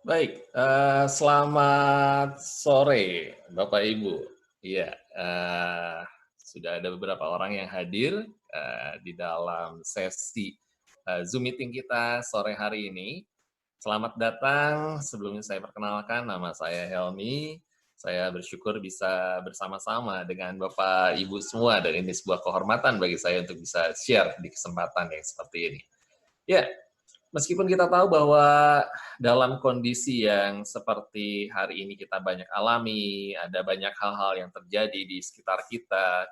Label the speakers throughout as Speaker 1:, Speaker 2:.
Speaker 1: Baik, selamat sore Bapak Ibu. Iya, sudah ada beberapa orang yang hadir, di dalam sesi, Zoom meeting kita sore hari ini. Selamat datang, sebelumnya saya perkenalkan, nama saya Helmi. Saya bersyukur bisa bersama-sama dengan Bapak Ibu semua, dan ini sebuah kehormatan bagi saya untuk bisa share di kesempatan yang seperti ini. Ya, meskipun kita tahu bahwa dalam kondisi yang seperti hari ini kita banyak alami, ada banyak hal-hal yang terjadi di sekitar kita,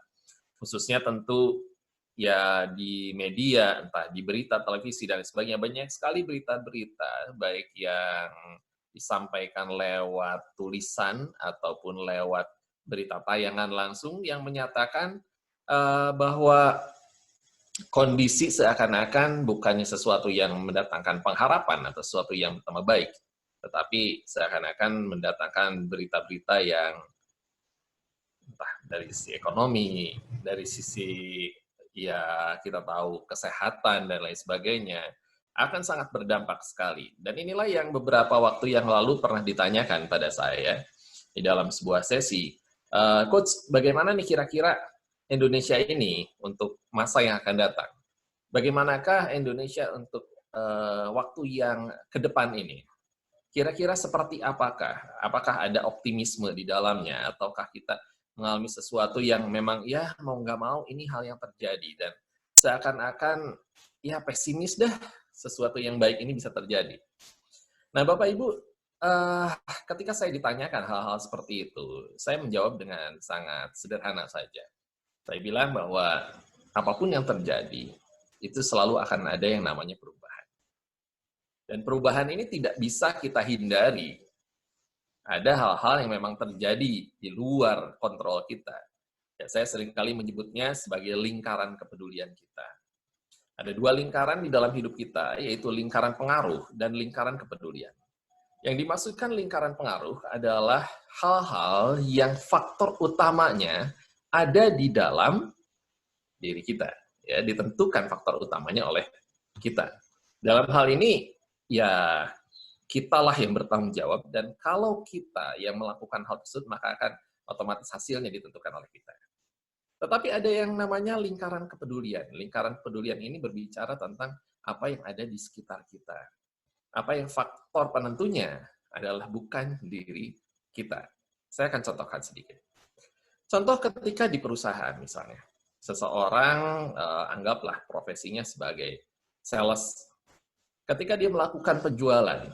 Speaker 1: khususnya tentu ya di media, entah di berita, televisi, dan sebagainya. Banyak sekali berita-berita, baik yang disampaikan lewat tulisan ataupun lewat berita tayangan langsung yang menyatakan bahwa kondisi seakan-akan bukannya sesuatu yang mendatangkan pengharapan atau sesuatu yang pertama baik, tetapi seakan-akan mendatangkan berita-berita yang entah dari sisi ekonomi, dari sisi ya kita tahu kesehatan dan lain sebagainya, akan sangat berdampak sekali. Dan inilah yang beberapa waktu yang lalu pernah ditanyakan pada saya di dalam sebuah sesi, Coach, bagaimana nih kira-kira Indonesia ini untuk masa yang akan datang? Bagaimanakah Indonesia untuk waktu yang ke depan ini? Kira-kira seperti apakah? Apakah ada optimisme di dalamnya, ataukah kita mengalami sesuatu yang memang ya mau nggak mau ini hal yang terjadi dan seakan-akan ya pesimis dah sesuatu yang baik ini bisa terjadi. Nah, Bapak Ibu, eh, ketika saya ditanyakan hal-hal seperti itu, saya menjawab dengan sangat sederhana saja. Saya bilang bahwa apapun yang terjadi, itu selalu akan ada yang namanya perubahan. Dan perubahan ini tidak bisa kita hindari. Ada hal-hal yang memang terjadi di luar kontrol kita. Ya, saya seringkali menyebutnya sebagai lingkaran kepedulian kita. Ada dua lingkaran di dalam hidup kita, yaitu lingkaran pengaruh dan lingkaran kepedulian. Yang dimaksudkan lingkaran pengaruh adalah hal-hal yang faktor utamanya ada di dalam diri kita. Ya, ditentukan faktor utamanya oleh kita. Dalam hal ini, ya kitalah yang bertanggung jawab, dan kalau kita yang melakukan hal tersebut, maka akan otomatis hasilnya ditentukan oleh kita. Tetapi ada yang namanya lingkaran kepedulian. Lingkaran kepedulian ini berbicara tentang apa yang ada di sekitar kita. Apa yang faktor penentunya adalah bukan diri kita. Saya akan contohkan sedikit. Contoh ketika di perusahaan misalnya, seseorang anggaplah profesinya sebagai sales. Ketika dia melakukan penjualan,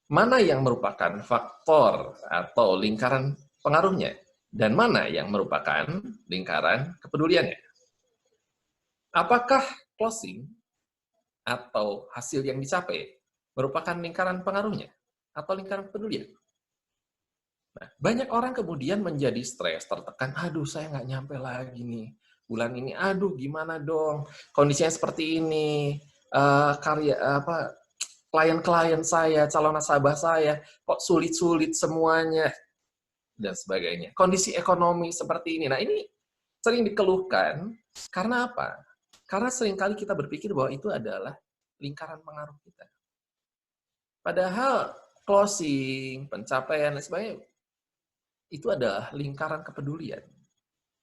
Speaker 1: mana yang merupakan faktor atau lingkaran pengaruhnya, dan mana yang merupakan lingkaran kepeduliannya. Apakah closing atau hasil yang dicapai merupakan lingkaran pengaruhnya atau lingkaran kepedulian? Nah, banyak orang kemudian menjadi stres, tertekan, aduh saya nggak nyampe lagi nih, bulan ini, aduh gimana dong, kondisinya seperti ini, klien-klien saya, calon nasabah saya, kok sulit-sulit semuanya, dan sebagainya. Kondisi ekonomi seperti ini. Nah, ini sering dikeluhkan karena apa? Karena seringkali kita berpikir bahwa itu adalah lingkaran pengaruh kita. Padahal closing, pencapaian, dan sebagainya, itu adalah lingkaran kepedulian.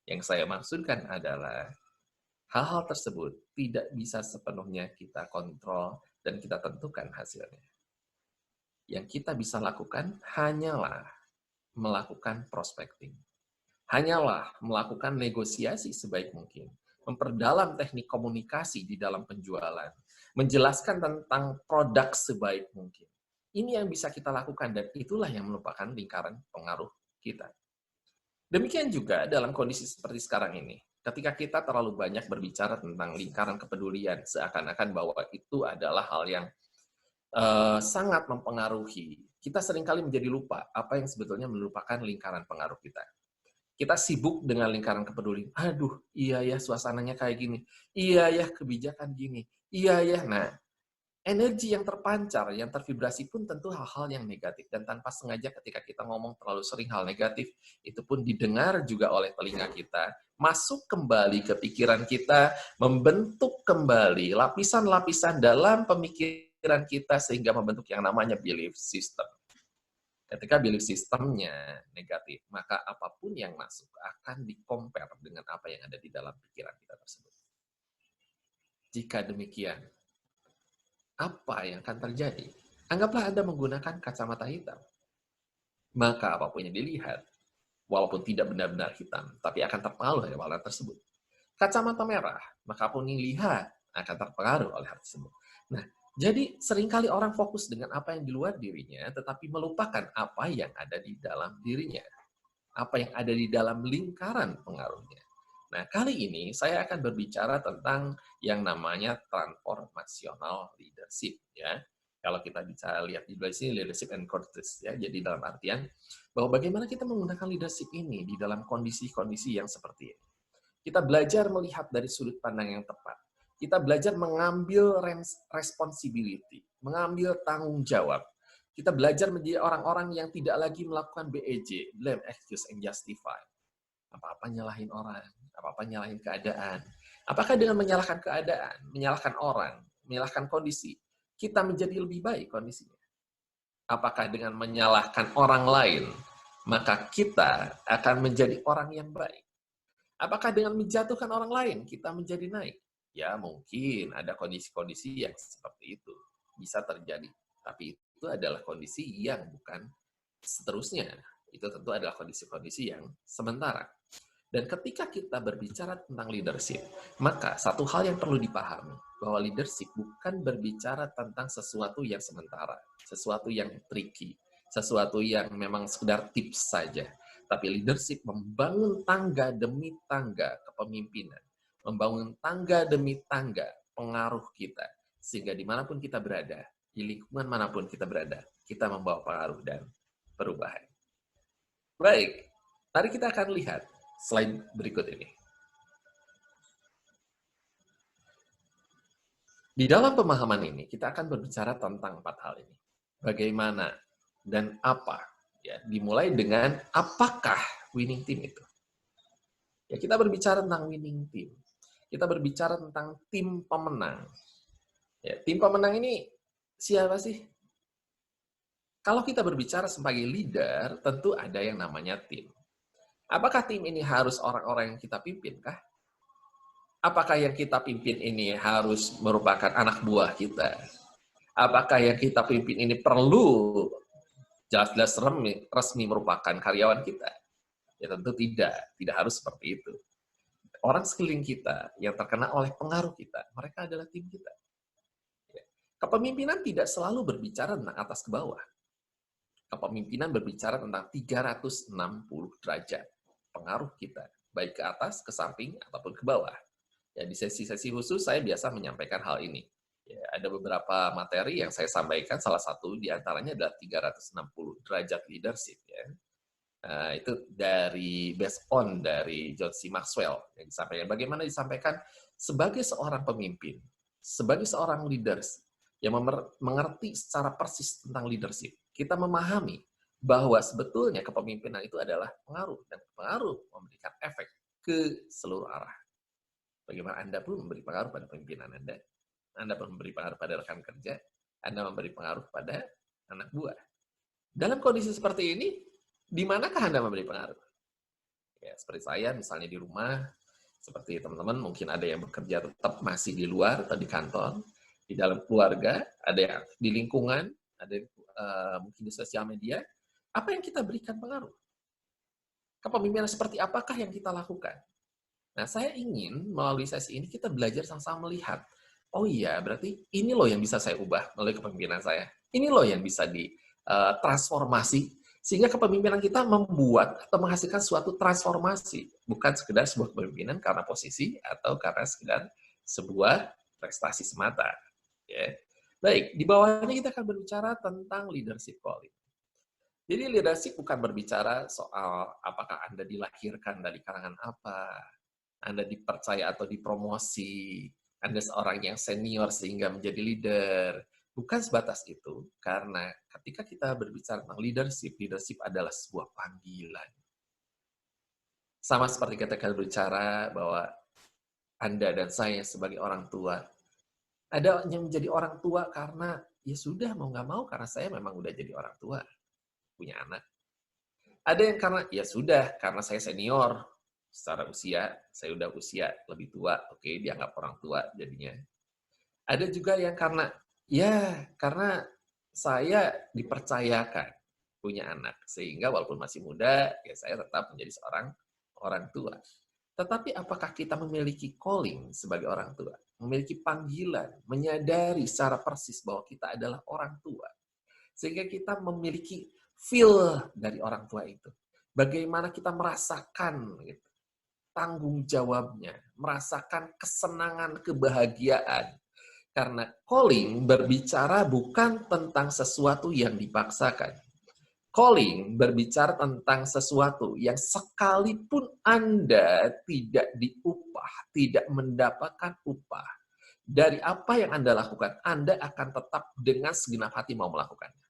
Speaker 1: Yang saya maksudkan adalah hal-hal tersebut tidak bisa sepenuhnya kita kontrol dan kita tentukan hasilnya. Yang kita bisa lakukan hanyalah melakukan prospecting. Hanyalah melakukan negosiasi sebaik mungkin. Memperdalam teknik komunikasi di dalam penjualan. Menjelaskan tentang produk sebaik mungkin. Ini yang bisa kita lakukan, dan itulah yang merupakan lingkaran pengaruh kita. Demikian juga dalam kondisi seperti sekarang ini. Ketika kita terlalu banyak berbicara tentang lingkaran kepedulian, seakan-akan bahwa itu adalah hal yang sangat mempengaruhi. Kita seringkali menjadi lupa apa yang sebetulnya merupakan lingkaran pengaruh kita. Kita sibuk dengan lingkaran kepedulian. Aduh, iya ya suasananya kayak gini. Iya ya kebijakan gini. Iya ya. Nah, energi yang terpancar, yang tervibrasi pun tentu hal-hal yang negatif. Dan tanpa sengaja ketika kita ngomong terlalu sering hal negatif, itu pun didengar juga oleh telinga kita, masuk kembali ke pikiran kita, membentuk kembali lapisan-lapisan dalam pemikiran pikiran kita sehingga membentuk yang namanya belief system. Ketika belief systemnya negatif, maka apapun yang masuk akan di-compare dengan apa yang ada di dalam pikiran kita tersebut. Jika demikian, apa yang akan terjadi? Anggaplah Anda menggunakan kacamata hitam. Maka apapun yang dilihat, walaupun tidak benar-benar hitam, tapi akan terpengaruh oleh warna tersebut. Kacamata merah, maka apapun yang dilihat akan terpengaruh oleh hal tersebut. Nah, jadi seringkali orang fokus dengan apa yang di luar dirinya, tetapi melupakan apa yang ada di dalam dirinya. Apa yang ada di dalam lingkaran pengaruhnya. Nah, kali ini saya akan berbicara tentang yang namanya transformational leadership. Ya. Kalau kita bisa lihat di sini, leadership and courtesy. Ya. Jadi dalam artian, bahwa bagaimana kita menggunakan leadership ini di dalam kondisi-kondisi yang seperti ini. Kita belajar melihat dari sudut pandang yang tepat. Kita belajar mengambil responsibility, mengambil tanggung jawab. Kita belajar menjadi orang-orang yang tidak lagi melakukan BEJ, blame, excuse, and justify. Apa-apa nyalahin orang, apa-apa nyalahin keadaan. Apakah dengan menyalahkan keadaan, menyalahkan orang, menyalahkan kondisi, kita menjadi lebih baik kondisinya? Apakah dengan menyalahkan orang lain, maka kita akan menjadi orang yang baik? Apakah dengan menjatuhkan orang lain, kita menjadi naik? Ya, mungkin ada kondisi-kondisi yang seperti itu. Bisa terjadi. Tapi itu adalah kondisi yang bukan seterusnya. Itu tentu adalah kondisi-kondisi yang sementara. Dan ketika kita berbicara tentang leadership, maka satu hal yang perlu dipahami, bahwa leadership bukan berbicara tentang sesuatu yang sementara, sesuatu yang tricky, sesuatu yang memang sekedar tips saja. Tapi leadership membangun tangga demi tangga kepemimpinan, membangun tangga demi tangga pengaruh kita, sehingga dimanapun kita berada, di lingkungan manapun kita berada, kita membawa pengaruh dan perubahan. Baik, mari kita akan lihat slide berikut ini. Di dalam pemahaman ini, kita akan berbicara tentang 4 hal ini. Bagaimana dan apa. Ya, dimulai dengan apakah winning team itu. Ya, kita berbicara tentang winning team. Kita berbicara tentang tim pemenang. Ya, tim pemenang ini siapa sih? Kalau kita berbicara sebagai leader, tentu ada yang namanya tim. Apakah tim ini harus orang-orang yang kita pimpin kah? Apakah yang kita pimpin ini harus merupakan anak buah kita? Apakah yang kita pimpin ini perlu jelas-jelas resmi merupakan karyawan kita? Ya tentu tidak harus seperti itu. Orang sekeliling kita yang terkena oleh pengaruh kita, mereka adalah tim kita. Kepemimpinan tidak selalu berbicara tentang atas ke bawah. Kepemimpinan berbicara tentang 360 derajat pengaruh kita, baik ke atas, ke samping, ataupun ke bawah. Ya, di sesi-sesi khusus saya biasa menyampaikan hal ini. Ya, ada beberapa materi yang saya sampaikan, salah satu diantaranya adalah 360 derajat leadership. Ya. Itu dari based on dari John C. Maxwell yang disampaikan. Bagaimana disampaikan sebagai seorang pemimpin, sebagai seorang leaders yang mengerti secara persis tentang leadership. Kita memahami bahwa sebetulnya kepemimpinan itu adalah pengaruh, dan pengaruh memberikan efek ke seluruh arah. Bagaimana Anda pun memberi pengaruh pada pimpinan Anda pun memberi pengaruh pada rekan kerja, Anda memberi pengaruh pada anak buah. Dalam kondisi seperti ini, di manakah Anda memberi pengaruh? Ya, seperti saya, misalnya di rumah, seperti teman-teman, mungkin ada yang bekerja tetap masih di luar atau di kantor, di dalam keluarga, ada yang di lingkungan, ada yang, mungkin di sosial media. Apa yang kita berikan pengaruh? Kepemimpinan seperti apakah yang kita lakukan? Nah, saya ingin melalui sesi ini kita belajar sama-sama melihat, oh iya, berarti ini loh yang bisa saya ubah melalui kepemimpinan saya. Ini loh yang bisa ditransformasi, sehingga kepemimpinan kita membuat atau menghasilkan suatu transformasi. Bukan sekedar sebuah kepemimpinan karena posisi atau karena sekedar sebuah prestasi semata. Ya. Baik, di bawahnya kita akan berbicara tentang leadership quality. Jadi leadership bukan berbicara soal apakah Anda dilahirkan dari kalangan apa, Anda dipercaya atau dipromosi, Anda seorang yang senior sehingga menjadi leader. Bukan sebatas itu, karena ketika kita berbicara tentang leadership, leadership adalah sebuah panggilan. Sama seperti ketika berbicara bahwa Anda dan saya sebagai orang tua, ada yang menjadi orang tua karena ya sudah mau nggak mau karena saya memang udah jadi orang tua, punya anak. Ada yang karena, ya sudah karena saya senior, secara usia, saya udah usia lebih tua, oke, dianggap orang tua jadinya. Ada juga yang karena, ya karena saya dipercayakan punya anak, sehingga walaupun masih muda, ya saya tetap menjadi seorang orang tua. Tetapi apakah kita memiliki calling sebagai orang tua? Memiliki panggilan, menyadari secara persis bahwa kita adalah orang tua. Sehingga kita memiliki feel dari orang tua itu. Bagaimana kita merasakan gitu, tanggung jawabnya, merasakan kesenangan, kebahagiaan. Karena calling berbicara bukan tentang sesuatu yang dipaksakan. Calling berbicara tentang sesuatu yang sekalipun Anda tidak diupah, tidak mendapatkan upah, dari apa yang Anda lakukan, Anda akan tetap dengan segenap hati mau melakukannya.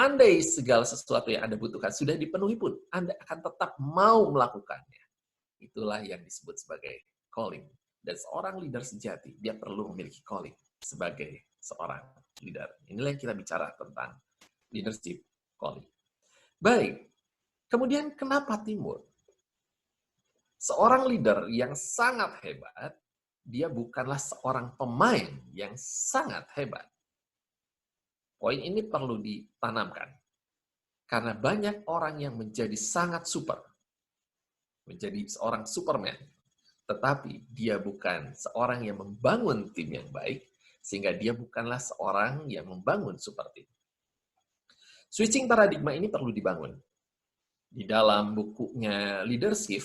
Speaker 1: Andai segala sesuatu yang Anda butuhkan sudah dipenuhi pun, Anda akan tetap mau melakukannya. Itulah yang disebut sebagai calling. Dan seorang leader sejati, dia perlu memiliki calling sebagai seorang leader. Inilah yang kita bicara tentang leadership calling. Baik, kemudian kenapa timbul? Seorang leader yang sangat hebat, dia bukanlah seorang pemain yang sangat hebat. Poin ini perlu ditanamkan. Karena banyak orang yang menjadi sangat super, menjadi seorang Superman, tetapi dia bukan seorang yang membangun tim yang baik, sehingga dia bukanlah seorang yang membangun super team. Switching paradigma ini perlu dibangun. Di dalam bukunya Leadership,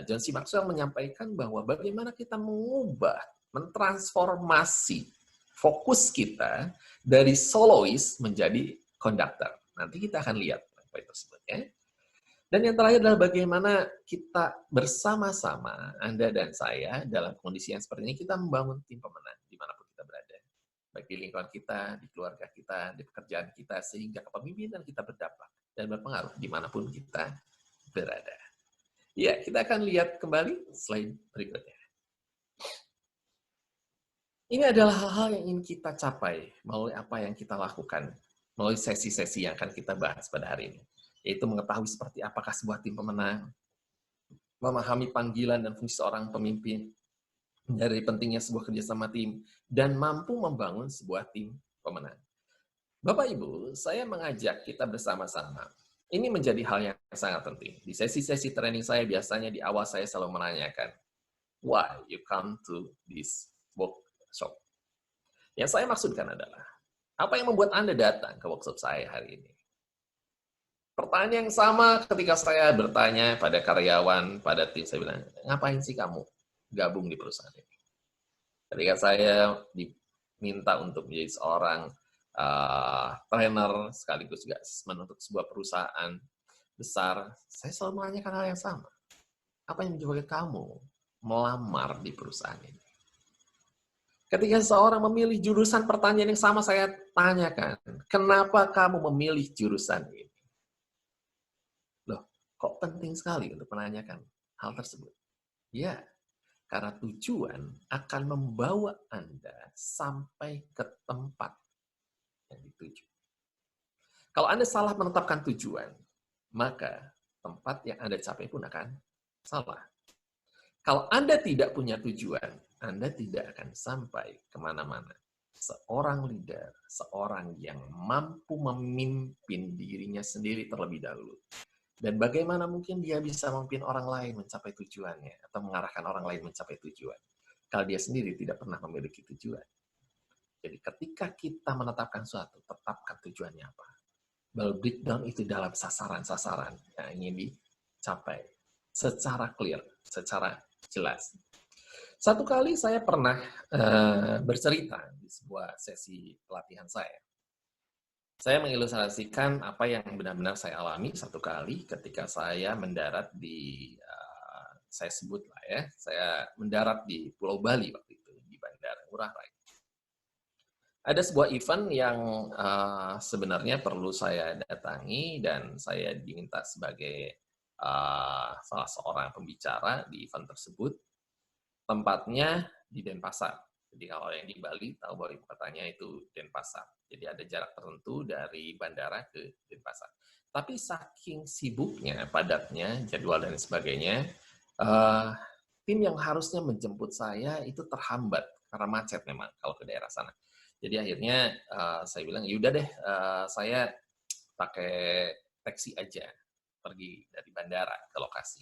Speaker 1: John C. Maxwell menyampaikan bahwa bagaimana kita mengubah, mentransformasi fokus kita dari soloist menjadi conductor. Nanti kita akan lihat apa itu tersebut ya. Dan yang terakhir adalah bagaimana kita bersama-sama, Anda dan saya, dalam kondisi yang seperti ini, kita membangun tim pemenang dimanapun kita berada. Baik di lingkungan kita, di keluarga kita, di pekerjaan kita, sehingga kepemimpinan kita berdampak dan berpengaruh dimanapun kita berada. Ya, kita akan lihat kembali slide berikutnya. Ini adalah hal-hal yang ingin kita capai melalui apa yang kita lakukan, melalui sesi-sesi yang akan kita bahas pada hari ini. Yaitu mengetahui seperti apakah sebuah tim pemenang, memahami panggilan dan fungsi seorang pemimpin, dari pentingnya sebuah kerjasama tim, dan mampu membangun sebuah tim pemenang. Bapak Ibu, saya mengajak kita bersama-sama. Ini menjadi hal yang sangat penting. Di sesi-sesi training saya, biasanya di awal saya selalu menanyakan, why you come to this workshop? Yang saya maksudkan adalah, apa yang membuat Anda datang ke workshop saya hari ini? Pertanyaan yang sama ketika saya bertanya pada karyawan, pada tim, saya bilang, ngapain sih kamu gabung di perusahaan ini? Ketika saya diminta untuk menjadi seorang trainer, sekaligus juga untuk sebuah perusahaan besar, saya selalu menanyakan hal yang sama. Apa yang menyebabkan kamu melamar di perusahaan ini? Ketika seorang memilih jurusan, pertanyaan yang sama saya tanyakan, kenapa kamu memilih jurusan ini? Loh, kok penting sekali untuk menanyakan hal tersebut? Ya, karena tujuan akan membawa Anda sampai ke tempat yang dituju. Kalau Anda salah menetapkan tujuan, maka tempat yang Anda capai pun akan salah. Kalau Anda tidak punya tujuan, Anda tidak akan sampai kemana-mana. Seorang leader, seorang yang mampu memimpin dirinya sendiri terlebih dahulu. Dan bagaimana mungkin dia bisa memimpin orang lain mencapai tujuannya, atau mengarahkan orang lain mencapai tujuan, kalau dia sendiri tidak pernah memiliki tujuan. Jadi ketika kita menetapkan suatu, tetapkan tujuannya apa. Lalu breakdown itu dalam sasaran-sasaran yang ingin dicapai secara clear, secara jelas. Satu kali saya pernah bercerita di sebuah sesi pelatihan saya. Saya mengilustrasikan apa yang benar-benar saya alami satu kali ketika saya mendarat di, saya sebut lah ya, saya mendarat di Pulau Bali waktu itu, di Bandara Ngurah Rai. Ada sebuah event yang sebenarnya perlu saya datangi dan saya diminta sebagai salah seorang pembicara di event tersebut. Tempatnya di Denpasar, Jadi kalau yang di Bali tahu bahwa ibu kotanya itu Denpasar. Jadi ada jarak tertentu dari bandara ke Denpasar. Tapi saking sibuknya, padatnya, jadwal dan sebagainya, eh, tim yang harusnya menjemput saya itu terhambat karena macet memang kalau ke daerah sana. Jadi akhirnya saya bilang, yaudah deh, saya pakai taksi aja pergi dari bandara ke lokasi.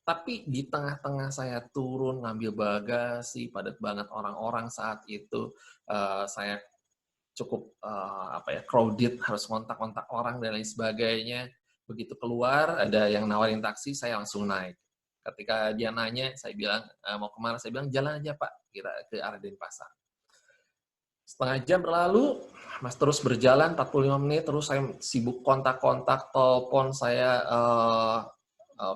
Speaker 1: Tapi di tengah-tengah saya turun ngambil bagasi, padat banget orang-orang saat itu, saya cukup crowded, harus kontak-kontak orang dan lain sebagainya. Begitu keluar, ada yang nawarin taksi, saya langsung naik. Ketika dia nanya, saya bilang, mau kemana? Saya bilang, jalan aja Pak, kita ke arah Denpasar. Setengah jam berlalu, Mas terus berjalan 45 menit, terus saya sibuk kontak-kontak, telepon saya,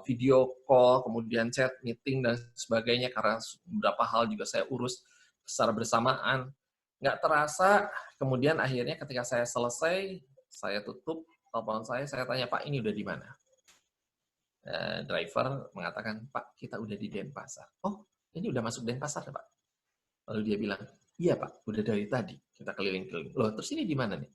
Speaker 1: video call, kemudian chat, meeting, dan sebagainya, karena beberapa hal juga saya urus secara bersamaan. Nggak terasa, kemudian akhirnya ketika saya selesai, saya tutup telepon saya tanya, Pak, ini udah di mana? Driver mengatakan, Pak, kita udah di Denpasar. Oh, ini udah masuk Denpasar ya, Pak? Lalu dia bilang, iya Pak, udah dari tadi kita keliling-keliling. Loh, terus ini di mana nih?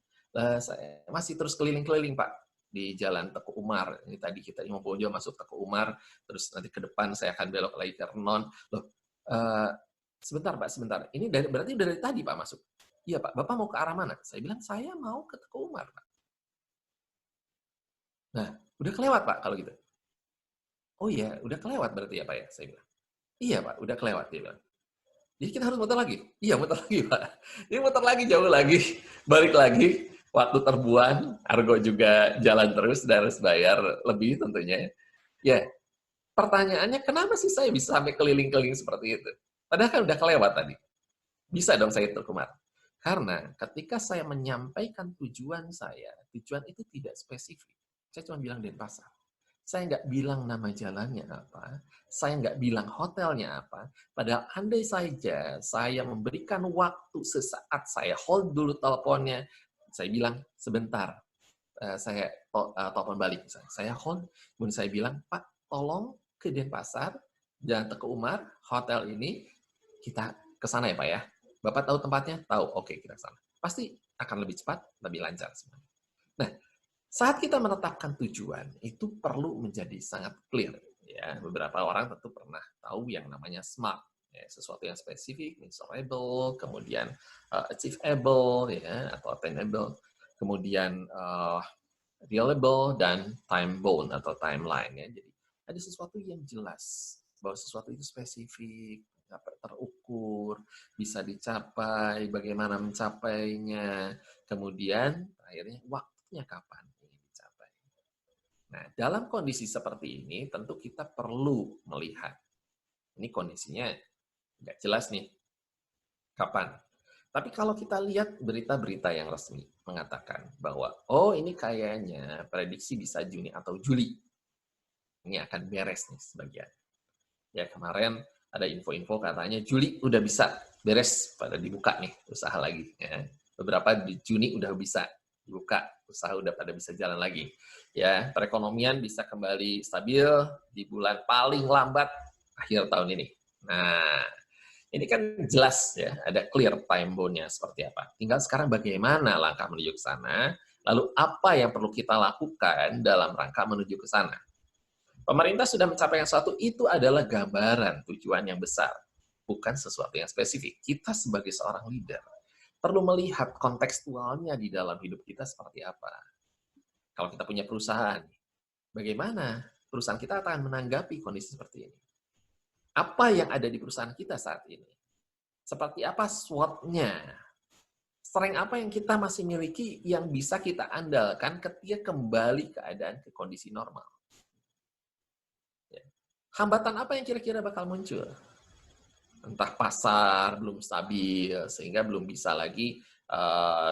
Speaker 1: Saya masih terus keliling-keliling Pak di Jalan Teku Umar. Ini tadi kita di Mobojo masuk Teku Umar, terus nanti ke depan saya akan belok lagi ke Renon. Loh, sebentar Pak, sebentar. Ini berarti dari tadi Pak masuk? Iya Pak, Bapak mau ke arah mana? Saya bilang, saya mau ke Teku Umar Pak. Nah, udah kelewat Pak kalau gitu. Oh iya, udah kelewat berarti ya Pak ya? Saya bilang. Iya Pak, udah kelewat. Dia bilang. Jadi kita harus muter lagi? Iya, muter lagi, Pak. Jadi muter lagi, jauh lagi, balik lagi, waktu terbuang, argo juga jalan terus, dan harus bayar lebih tentunya. Ya, pertanyaannya, kenapa sih saya bisa sampai keliling-keliling seperti itu? Padahal kan udah kelewat tadi. Bisa dong saya terkemar. Karena ketika saya menyampaikan tujuan saya, tujuan itu tidak spesifik. Saya cuma bilang Denpasar. Saya nggak bilang nama jalannya apa, saya nggak bilang hotelnya apa, padahal andai saja saya memberikan waktu sesaat, saya hold dulu teleponnya, saya bilang, sebentar, saya telepon balik, saya hold, kemudian saya bilang, Pak, tolong ke Denpasar, Jalan Teguh Umar, hotel ini, kita ke sana ya Pak ya. Bapak tahu tempatnya? Tahu, oke kita ke sana. Pasti akan lebih cepat, lebih lancar semuanya. Nah, saat kita menetapkan tujuan, itu perlu menjadi sangat clear. Ya, beberapa orang tentu pernah tahu yang namanya SMART, ya, sesuatu yang spesifik, measurable, kemudian achievable, ya, atau attainable, kemudian reliable, dan time bound atau timeline. Ya. Jadi ada sesuatu yang jelas bahwa sesuatu itu spesifik, dapat terukur, bisa dicapai, bagaimana mencapainya, kemudian akhirnya waktunya kapan. Nah, dalam kondisi seperti ini, tentu kita perlu melihat. Ini kondisinya nggak jelas nih, kapan. Tapi kalau kita lihat berita-berita yang resmi mengatakan bahwa, oh ini kayaknya prediksi bisa Juni atau Juli. Ini akan beres nih sebagian. Ya kemarin ada info-info katanya Juli udah bisa beres, pada dibuka nih usaha lagi. Ya. Beberapa di Juni udah bisa dibuka, usaha udah pada bisa jalan lagi. Ya, perekonomian bisa kembali stabil di bulan paling lambat akhir tahun ini. Nah, ini kan jelas ya, ada clear time bound-nya seperti apa. Tinggal sekarang bagaimana langkah menuju ke sana, lalu apa yang perlu kita lakukan dalam rangka menuju ke sana. Pemerintah sudah mencapai sesuatu, itu adalah gambaran tujuan yang besar, bukan sesuatu yang spesifik. Kita sebagai seorang leader perlu melihat kontekstualnya di dalam hidup kita seperti apa. Kalau kita punya perusahaan, bagaimana perusahaan kita akan menanggapi kondisi seperti ini? Apa yang ada di perusahaan kita saat ini? Seperti apa SWOT-nya? Strength apa yang kita masih miliki yang bisa kita andalkan ketika kembali keadaan ke kondisi normal? Hambatan apa yang kira-kira bakal muncul? Entah pasar belum stabil, sehingga belum bisa lagi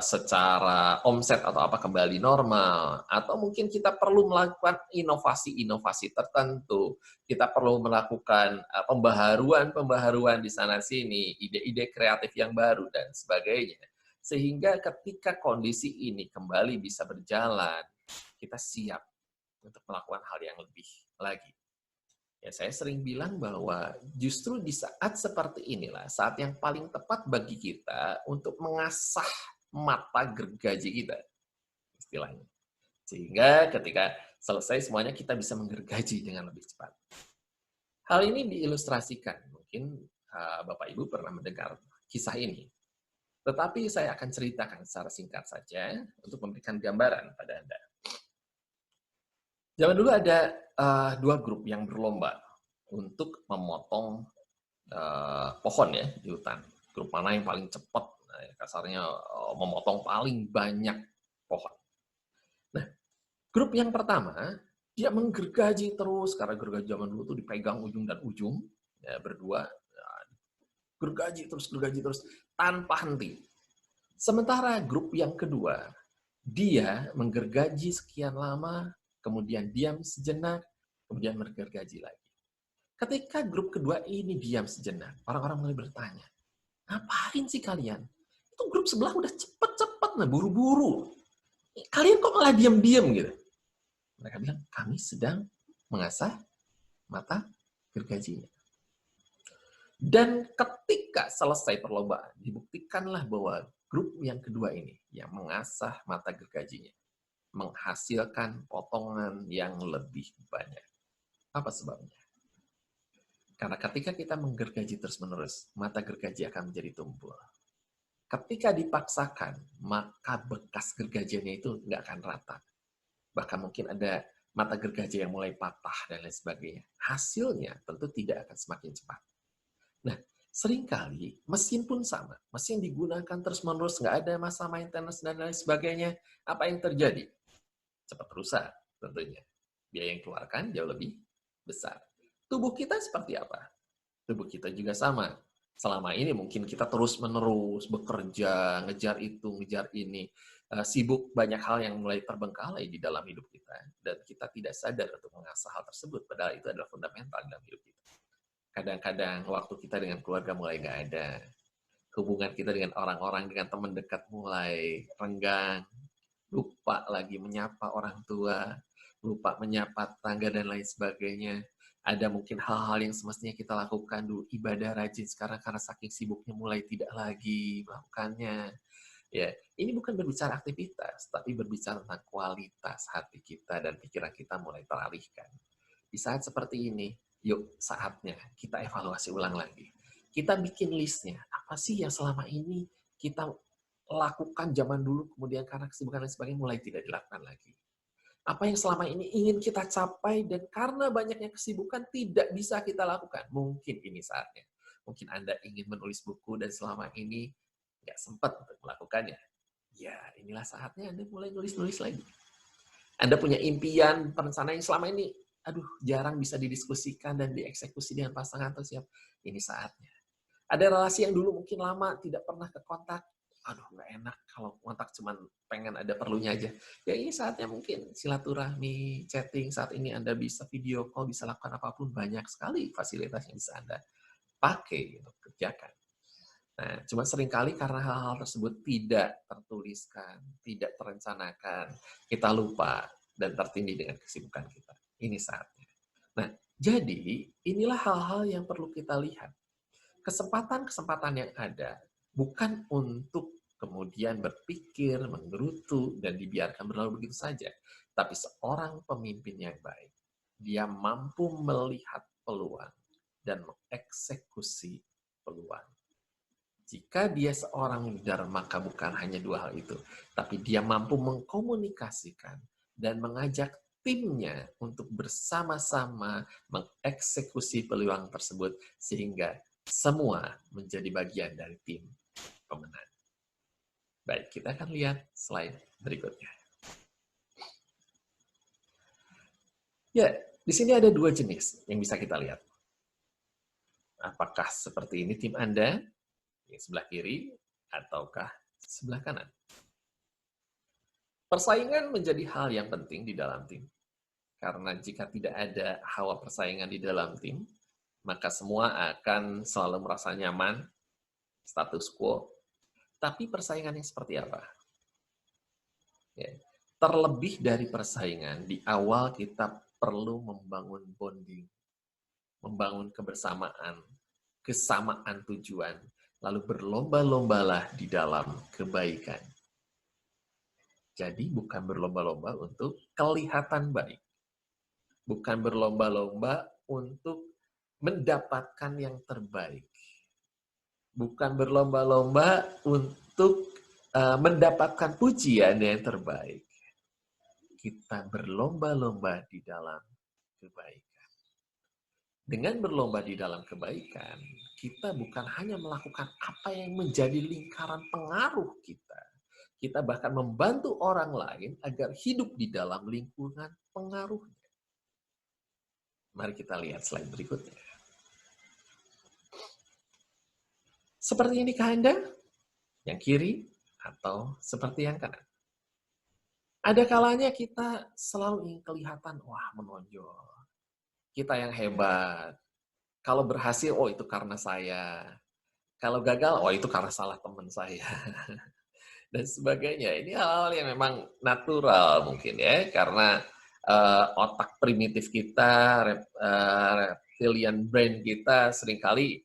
Speaker 1: secara omset atau apa kembali normal, atau mungkin kita perlu melakukan inovasi-inovasi tertentu, kita perlu melakukan pembaharuan di sana-sini, ide-ide kreatif yang baru, dan sebagainya. Sehingga ketika kondisi ini kembali bisa berjalan, kita siap untuk melakukan hal yang lebih lagi. Ya, saya sering bilang bahwa justru di saat seperti inilah, saat yang paling tepat bagi kita untuk mengasah mata gergaji kita, istilahnya. Sehingga ketika selesai semuanya kita bisa menggergaji dengan lebih cepat. Hal ini diilustrasikan, mungkin Bapak Ibu pernah mendengar kisah ini. Tetapi saya akan ceritakan secara singkat saja untuk memberikan gambaran pada Anda. Zaman dulu ada dua grup yang berlomba untuk memotong pohon ya di hutan. Grup mana yang paling cepat, kasarnya memotong paling banyak pohon. Nah, grup yang pertama, dia menggergaji terus, karena gergaji zaman dulu tuh dipegang ujung dan ujung, ya, berdua, ya, gergaji terus, tanpa henti. Sementara grup yang kedua, dia menggergaji sekian lama, kemudian diam sejenak, kemudian menggergaji lagi. Ketika grup kedua ini diam sejenak, orang-orang mulai bertanya, ngapain sih kalian? Itu grup sebelah udah cepet-cepet, nah buru-buru. Kalian kok malah diam-diam gitu? Mereka bilang, kami sedang mengasah mata gergajinya. Dan ketika selesai perlombaan, dibuktikanlah bahwa grup yang kedua ini yang mengasah mata gergajinya menghasilkan potongan yang lebih banyak. Apa sebabnya? Karena ketika kita menggergaji terus-menerus, mata gergaji akan menjadi tumpul. Ketika dipaksakan, maka bekas gergajiannya itu nggak akan rata. Bahkan mungkin ada mata gergaji yang mulai patah dan lain sebagainya. Hasilnya tentu tidak akan semakin cepat. Nah, seringkali mesin pun sama. Mesin digunakan terus-menerus, nggak ada masa maintenance dan lain sebagainya. Apa yang terjadi? Cepat rusak tentunya. Biaya yang keluarkan jauh lebih besar. Tubuh kita seperti apa? Tubuh kita juga sama. Selama ini mungkin kita terus-menerus bekerja, ngejar itu, ngejar ini. Sibuk banyak hal yang mulai terbengkalai di dalam hidup kita. Dan kita tidak sadar untuk mengasah hal tersebut. Padahal itu adalah fundamental dalam hidup kita. Kadang-kadang waktu kita dengan keluarga mulai nggak ada. Hubungan kita dengan orang-orang, dengan teman dekat mulai renggang. Lupa lagi menyapa orang tua, lupa menyapa tetangga dan lain sebagainya. Ada mungkin hal-hal yang semestinya kita lakukan dulu, ibadah rajin sekarang karena saking sibuknya mulai tidak lagi melakukannya. Ya, ini bukan berbicara aktivitas, tapi berbicara tentang kualitas hati kita dan pikiran kita mulai teralihkan. Di saat seperti ini, yuk saatnya kita evaluasi ulang lagi. Kita bikin listnya, apa sih yang selama ini kita lakukan zaman dulu, kemudian karena kesibukan dan sebagainya mulai tidak dilakukan lagi. Apa yang selama ini ingin kita capai dan karena banyaknya kesibukan tidak bisa kita lakukan. Mungkin ini saatnya. Mungkin Anda ingin menulis buku dan selama ini nggak sempat untuk melakukannya. Ya, inilah saatnya Anda mulai nulis-nulis lagi. Anda punya impian, perencanaan yang selama ini, jarang bisa didiskusikan dan dieksekusi dengan pasangan atau siap. Ini saatnya. Ada relasi yang dulu mungkin lama tidak pernah ke kontak, nggak enak kalau kontak cuman pengen ada perlunya aja. Ya ini saatnya mungkin silaturahmi, chatting, saat ini Anda bisa video call, bisa lakukan apapun, banyak sekali fasilitas yang bisa Anda pakai untuk kerjakan. Nah, cuma seringkali karena hal-hal tersebut tidak tertuliskan, tidak terencanakan, kita lupa dan tertindih dengan kesibukan kita. Ini saatnya. Nah, jadi inilah hal-hal yang perlu kita lihat. Kesempatan-kesempatan yang ada bukan untuk kemudian berpikir, menggerutu, dan dibiarkan berlalu begitu saja. Tapi seorang pemimpin yang baik, dia mampu melihat peluang dan mengeksekusi peluang. Jika dia seorang leader, maka bukan hanya dua hal itu, tapi dia mampu mengkomunikasikan dan mengajak timnya untuk bersama-sama mengeksekusi peluang tersebut sehingga semua menjadi bagian dari tim pemenang. Baik, kita akan lihat slide berikutnya. Ya, di sini ada dua jenis yang bisa kita lihat. Apakah seperti ini tim Anda, yang sebelah kiri, ataukah sebelah kanan? Persaingan menjadi hal yang penting di dalam tim. Karena jika tidak ada hawa persaingan di dalam tim, maka semua akan selalu merasa nyaman, status quo. Tapi persaingan yang seperti apa? Ya. Terlebih dari persaingan, di awal kita perlu membangun bonding. membangun kebersamaan, kesamaan tujuan, lalu berlomba-lombalah di dalam kebaikan. Jadi bukan berlomba-lomba untuk kelihatan baik. Bukan berlomba-lomba untuk mendapatkan yang terbaik. Bukan berlomba-lomba untuk mendapatkan pujian yang terbaik. Kita berlomba-lomba di dalam kebaikan. Dengan berlomba di dalam kebaikan, kita bukan hanya melakukan apa yang menjadi lingkaran pengaruh kita. Kita bahkan membantu orang lain agar hidup di dalam lingkungan pengaruhnya. Mari kita lihat slide berikutnya. Seperti inikah Anda? Yang kiri atau seperti yang kanan? Ada kalanya kita selalu ingin kelihatan, wah menonjol. Kita yang hebat. Kalau berhasil, oh itu karena saya. Kalau gagal, oh itu karena salah teman saya. Dan sebagainya. Ini hal-hal yang memang natural mungkin ya, karena otak primitif kita, reptilian brain kita seringkali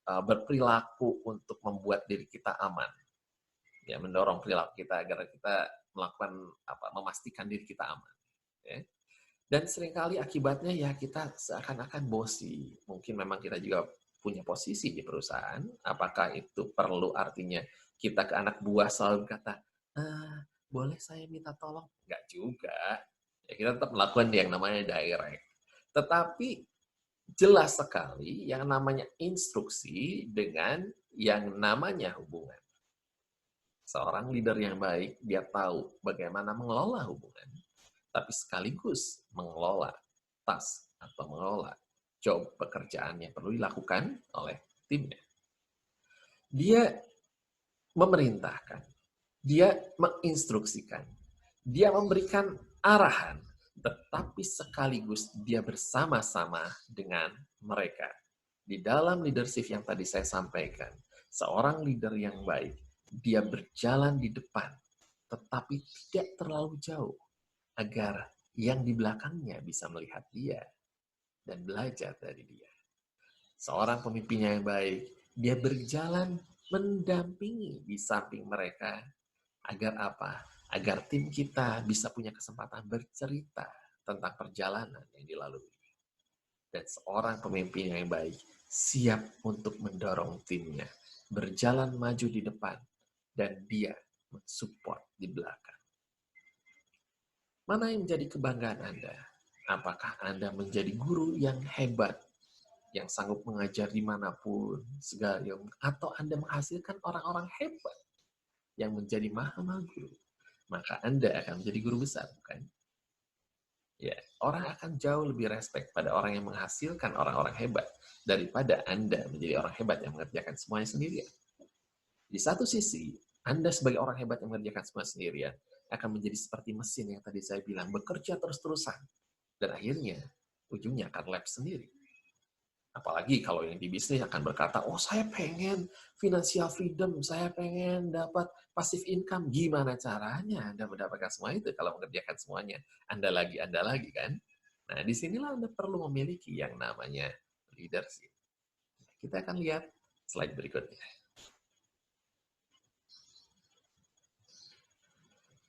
Speaker 1: berperilaku untuk membuat diri kita aman. Ya, mendorong perilaku kita agar kita memastikan diri kita aman. Ya. Dan seringkali akibatnya ya kita seakan-akan bosi. Mungkin memang kita juga punya posisi di perusahaan. Apakah itu perlu artinya kita ke anak buah selalu berkata, boleh saya minta tolong? Enggak juga. Ya, kita tetap melakukan yang namanya direct. Tetapi jelas sekali yang namanya instruksi dengan yang namanya hubungan. Seorang leader yang baik, dia tahu bagaimana mengelola hubungan, tapi sekaligus mengelola task atau mengelola job pekerjaan yang perlu dilakukan oleh timnya. Dia memerintahkan, dia menginstruksikan, dia memberikan arahan, tetapi sekaligus dia bersama-sama dengan mereka. Di dalam leadership yang tadi saya sampaikan, seorang leader yang baik, dia berjalan di depan, tetapi tidak terlalu jauh, agar yang di belakangnya bisa melihat dia dan belajar dari dia. Seorang pemimpin yang baik, dia berjalan mendampingi di samping mereka, agar apa? Agar tim kita bisa punya kesempatan bercerita tentang perjalanan yang dilalui. Dan seorang pemimpin yang baik siap untuk mendorong timnya, berjalan maju di depan, dan dia mensupport di belakang. Mana yang menjadi kebanggaan Anda? Apakah Anda menjadi guru yang hebat, yang sanggup mengajar dimanapun, segala, atau Anda menghasilkan orang-orang hebat yang menjadi maha guru? Maka Anda akan menjadi guru besar, bukan? Ya, orang akan jauh lebih respect pada orang yang menghasilkan orang-orang hebat daripada Anda menjadi orang hebat yang mengerjakan semuanya sendirian. Di satu sisi, Anda sebagai orang hebat yang mengerjakan semua sendirian akan menjadi seperti mesin yang tadi saya bilang, bekerja terus-terusan. Dan akhirnya, ujungnya akan lapse sendiri. Apalagi kalau yang di bisnis akan berkata, oh saya pengen financial freedom, saya pengen dapat passive income. Gimana caranya Anda mendapatkan semua itu kalau mengerjakan semuanya? Anda lagi kan? Nah, disinilah Anda perlu memiliki yang namanya leadership. Kita akan lihat slide berikutnya.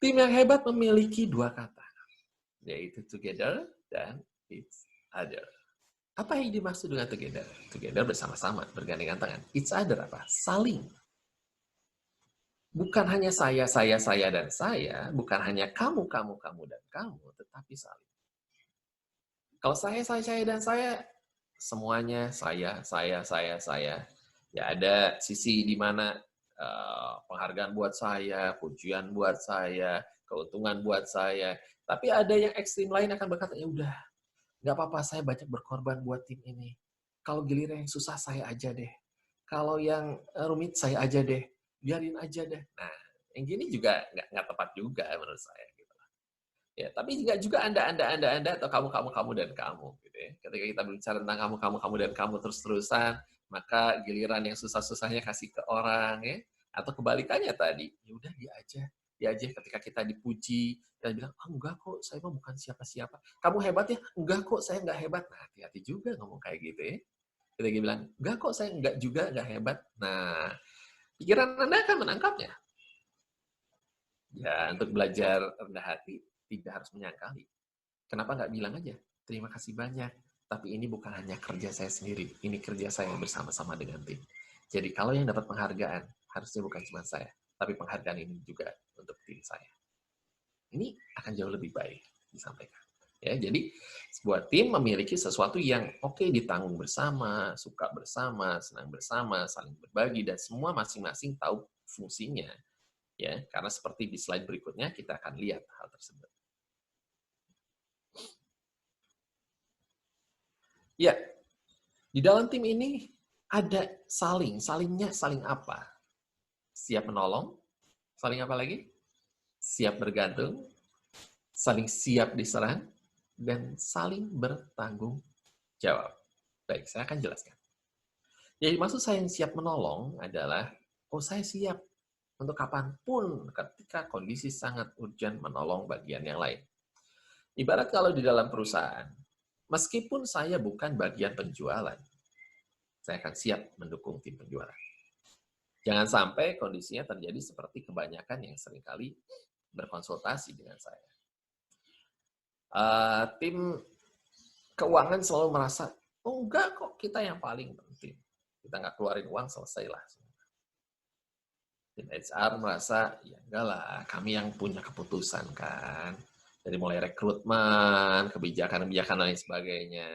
Speaker 1: Tim yang hebat memiliki dua kata, yaitu together dan each other. Apa yang dimaksud dengan together? Together bersama-sama, bergandengan tangan. Each other apa? Saling. Bukan hanya saya, dan saya, bukan hanya kamu, dan kamu, tetapi saling. Kalau saya, dan saya, semuanya saya. Ya ada sisi di mana penghargaan buat saya, pujian buat saya, keuntungan buat saya. Tapi ada yang ekstrim lain akan berkata, ya udah, nggak apa-apa, saya banyak berkorban buat tim ini. Kalau giliran yang susah, saya aja deh. Kalau yang rumit, saya aja deh. Biarin aja deh. Nah, yang gini juga nggak tepat juga menurut saya. Gitu. Ya, tapi juga Anda, atau kamu, dan kamu. Gitu ya. Ketika kita bicara tentang kamu, dan kamu terus-terusan, maka giliran yang susah-susahnya kasih ke orang, ya. Atau kebalikannya tadi, ya udah dia aja. aja ketika kita dipuji, kita bilang, "Ah, enggak kok, saya mah bukan siapa-siapa." "Kamu hebat ya?" "Enggak kok, saya enggak hebat." Nah, hati-hati juga ngomong kayak gitu ya. Kita bilang, "Enggak kok, saya enggak juga, enggak hebat." Nah, pikiran Anda akan menangkapnya. Ya, untuk belajar rendah hati, tidak harus menyangkali. Kenapa nggak bilang aja, terima kasih banyak, tapi ini bukan hanya kerja saya sendiri, ini kerja saya bersama-sama dengan tim. Jadi kalau yang dapat penghargaan, harusnya bukan cuma saya, tapi penghargaan ini juga untuk tim saya. Ini akan jauh lebih baik disampaikan. Ya, jadi sebuah tim memiliki sesuatu yang oke ditanggung bersama, suka bersama, senang bersama, saling berbagi, dan semua masing-masing tahu fungsinya. Ya, karena seperti di slide berikutnya kita akan lihat hal tersebut. Ya, di dalam tim ini ada salingnya saling apa? Siap menolong, saling apa lagi? Siap bergantung, saling siap diserang, dan saling bertanggung jawab. Baik, saya akan jelaskan. Jadi maksud saya yang siap menolong adalah, oh saya siap untuk kapanpun ketika kondisi sangat urgent menolong bagian yang lain. Ibarat kalau di dalam perusahaan, meskipun saya bukan bagian penjualan, saya akan siap mendukung tim penjualan. Jangan sampai kondisinya terjadi seperti kebanyakan yang seringkali berkonsultasi dengan saya. Tim keuangan selalu merasa, oh enggak kok, kita yang paling penting. Kita nggak keluarin uang, selesailah. Tim HR merasa, ya enggak lah, kami yang punya keputusan kan. Dari mulai rekrutmen, kebijakan-kebijakan dan lain sebagainya.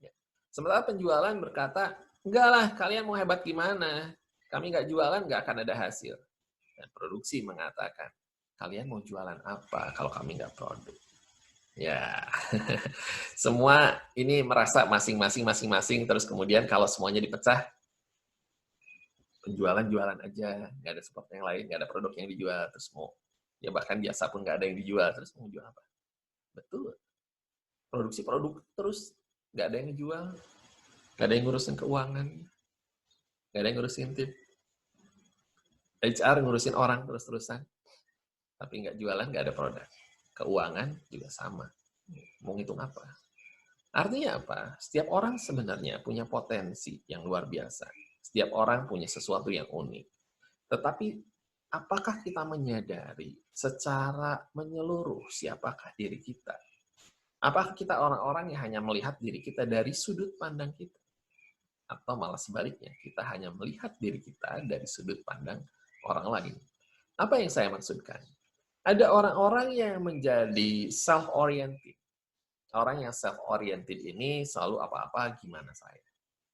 Speaker 1: Ya. Sementara penjualan berkata, enggak lah, kalian mau hebat gimana? Kami nggak jualan, nggak akan ada hasil. Dan produksi mengatakan, kalian mau jualan apa kalau kami nggak produk? Ya, semua ini merasa masing-masing, terus kemudian kalau semuanya dipecah, penjualan jualan aja, nggak ada support yang lain, nggak ada produk yang dijual, terus mau, ya bahkan biasa pun nggak ada yang dijual, terus mau jual apa? Betul, produksi produk terus, nggak ada yang dijual, nggak ada yang ngurusin keuangan, nggak ada yang ngurusin tim, HR ngurusin orang terus-terusan, tapi nggak jualan, nggak ada produk. Keuangan juga sama. Mau ngitung apa? Artinya apa? Setiap orang sebenarnya punya potensi yang luar biasa. Setiap orang punya sesuatu yang unik. Tetapi apakah kita menyadari secara menyeluruh siapakah diri kita? Apakah kita orang-orang yang hanya melihat diri kita dari sudut pandang kita? Atau malah sebaliknya, kita hanya melihat diri kita dari sudut pandang orang lain? Apa yang saya maksudkan? Ada orang-orang yang menjadi self-oriented. Orang yang self-oriented ini selalu apa-apa gimana saya.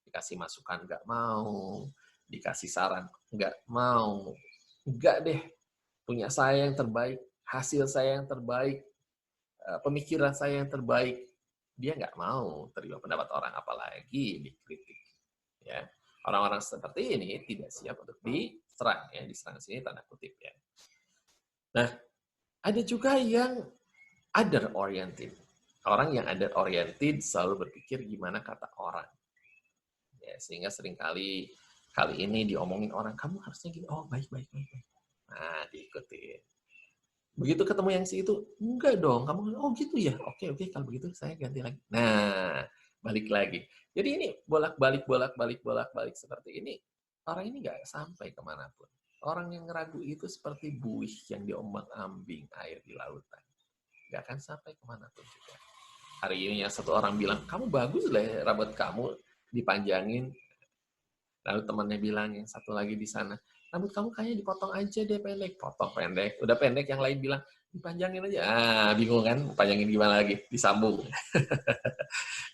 Speaker 1: Dikasih masukan nggak mau, dikasih saran nggak mau. Nggak deh, punya saya yang terbaik, hasil saya yang terbaik, pemikiran saya yang terbaik. Dia nggak mau terima pendapat orang, apalagi dikritik. Ya, orang-orang seperti ini tidak siap untuk diserang. Ya, diserang sini tanda kutip ya. Nah, ada juga yang other oriented. Orang yang other oriented selalu berpikir gimana kata orang. Ya, sehingga seringkali kali ini diomongin orang, kamu harusnya gini, oh baik. Nah, diikutin. Begitu ketemu yang si itu, enggak dong, kamu, oh gitu ya, oke, kalau begitu saya ganti lagi. Nah, balik lagi. Jadi ini bolak-balik seperti ini, orang ini nggak sampai kemanapun. Orang yang ragu itu seperti buih yang diombang-ambing air di lautan. Nggak akan sampai kemanapun juga. Hari ini satu orang bilang, kamu bagus lah rambut kamu dipanjangin. Lalu temannya bilang, yang satu lagi di sana, rambut kamu kayaknya dipotong aja deh pendek. Potong pendek. Udah pendek, yang lain bilang, dipanjangin aja. Bingung kan? Panjangin gimana lagi? Disambung.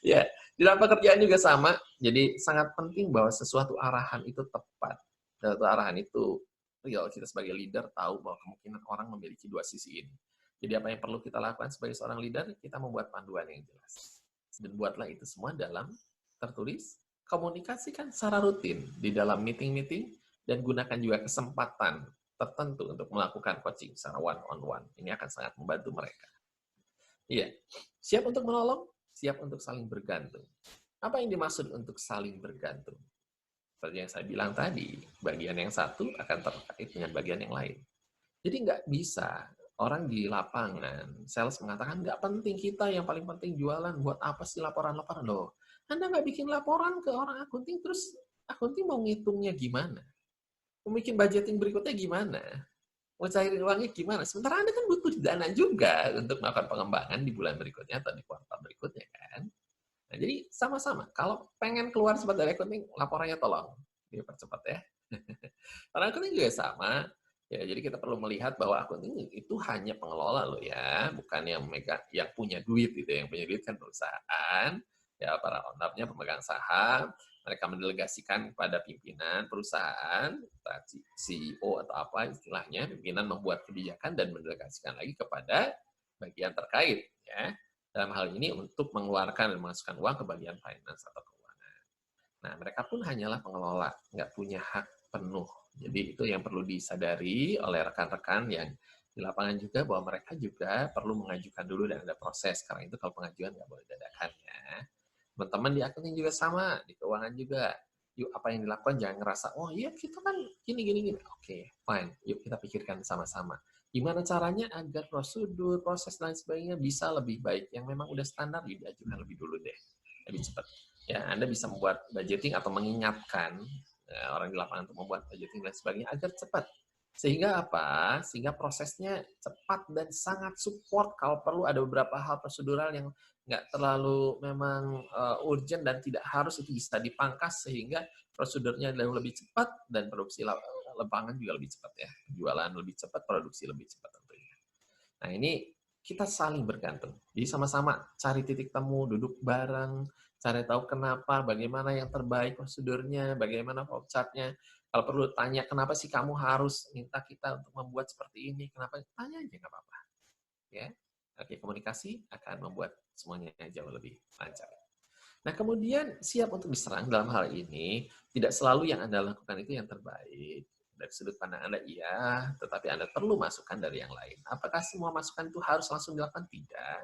Speaker 1: Ya, di dalam pekerjaan juga sama. Jadi sangat penting bahwa sesuatu arahan itu tepat. Sesuatu arahan itu real. Kita sebagai leader tahu bahwa kemungkinan orang memiliki dua sisi ini. Jadi apa yang perlu kita lakukan sebagai seorang leader? Kita membuat panduan yang jelas. Dan buatlah itu semua dalam tertulis. Komunikasikan secara rutin di dalam meeting-meeting dan gunakan juga kesempatan tertentu untuk melakukan coaching secara one-on-one. Ini akan sangat membantu mereka. Iya, siap untuk menolong, siap untuk saling bergantung. Apa yang dimaksud untuk saling bergantung? Seperti yang saya bilang tadi, bagian yang satu akan terkait dengan bagian yang lain. Jadi nggak bisa orang di lapangan, sales mengatakan, nggak penting kita, yang paling penting jualan, buat apa sih laporan-laporan? Loh, Anda nggak bikin laporan ke orang akunting, terus akunting mau ngitungnya gimana? Mau bikin budgeting berikutnya gimana? Mau cari uangnya gimana? Sementara Anda kan butuh dana juga untuk melakukan pengembangan di bulan berikutnya atau di kuartal berikutnya kan? Nah, jadi sama-sama. Kalau pengen keluar cepat dari akunting, laporannya tolong dipercepat ya. Karena akunting juga sama. Ya, jadi kita perlu melihat bahwa akunting itu hanya pengelola loh ya, bukan yang megang, yang punya duit gitu. Yang punya duit kan perusahaan, ya para ownernya pemegang saham, mereka mendelegasikan kepada pimpinan perusahaan, CEO atau apa istilahnya, pimpinan membuat kebijakan dan mendelegasikan lagi kepada bagian terkait ya. Dalam hal ini untuk mengeluarkan dan memasukkan uang ke bagian finance atau keuangan. Nah, mereka pun hanyalah pengelola, nggak punya hak penuh. Jadi itu yang perlu disadari oleh rekan-rekan yang di lapangan juga, bahwa mereka juga perlu mengajukan dulu dan ada proses. Karena itu kalau pengajuan nggak boleh dadakan ya. Teman-teman di akunting juga sama, di keuangan juga. Yuk apa yang dilakukan jangan ngerasa, oh iya kita kan gini. Oke, fine. Yuk kita pikirkan sama-sama. Gimana caranya agar prosedur, proses, dan sebagainya bisa lebih baik. Yang memang udah standar, diajukan lebih dulu deh. Lebih cepat. Ya, Anda bisa membuat budgeting atau mengingatkan orang di lapangan untuk membuat budgeting dan sebagainya agar cepat. Sehingga apa? Sehingga prosesnya cepat dan sangat support. Kalau perlu ada beberapa hal prosedural yang nggak terlalu memang urgent dan tidak harus, itu bisa dipangkas sehingga prosedurnya lebih cepat dan produksi lapangan juga lebih cepat ya. Jualan lebih cepat, produksi lebih cepat tentunya. Nah, ini kita saling bergantung. Jadi sama-sama cari titik temu, duduk bareng, cari tahu kenapa, bagaimana yang terbaik prosedurnya, bagaimana flowchart-nya. Kalau perlu tanya, kenapa sih kamu harus minta kita untuk membuat seperti ini? Kenapa? Tanya aja, nggak apa-apa. Ya. Oke, komunikasi akan membuat semuanya jauh lebih lancar. Nah, kemudian siap untuk diserang dalam hal ini, tidak selalu yang Anda lakukan itu yang terbaik. Dari sudut pandang Anda, iya, tetapi Anda perlu masukan dari yang lain. Apakah semua masukan itu harus langsung dilakukan? Tidak.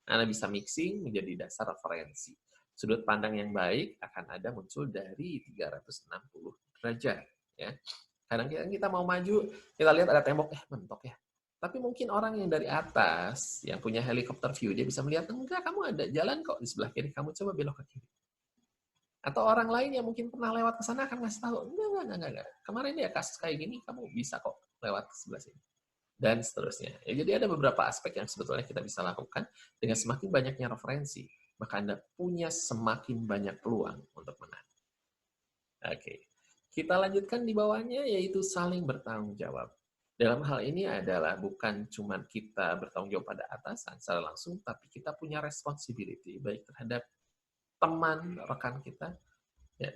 Speaker 1: Anda bisa mixing menjadi dasar referensi. Sudut pandang yang baik akan ada muncul dari 360 derajat. Ya. Kadang kita mau maju, kita lihat ada tembok, mentok ya. Tapi mungkin orang yang dari atas, yang punya helikopter view, dia bisa melihat, enggak, kamu ada jalan kok di sebelah kiri, kamu coba belok ke kiri. Atau orang lain yang mungkin pernah lewat ke sana akan ngasih tahu, enggak. Kemarin ya kasus kayak gini, kamu bisa kok lewat ke sebelah sini. Dan seterusnya. Ya, jadi ada beberapa aspek yang sebetulnya kita bisa lakukan dengan semakin banyaknya referensi, maka Anda punya semakin banyak peluang untuk menang. Oke. Kita lanjutkan di bawahnya, yaitu saling bertanggung jawab. Dalam hal ini adalah bukan cuma kita bertanggung jawab pada atasan secara langsung, tapi kita punya responsibility, baik terhadap teman, rekan kita, ya,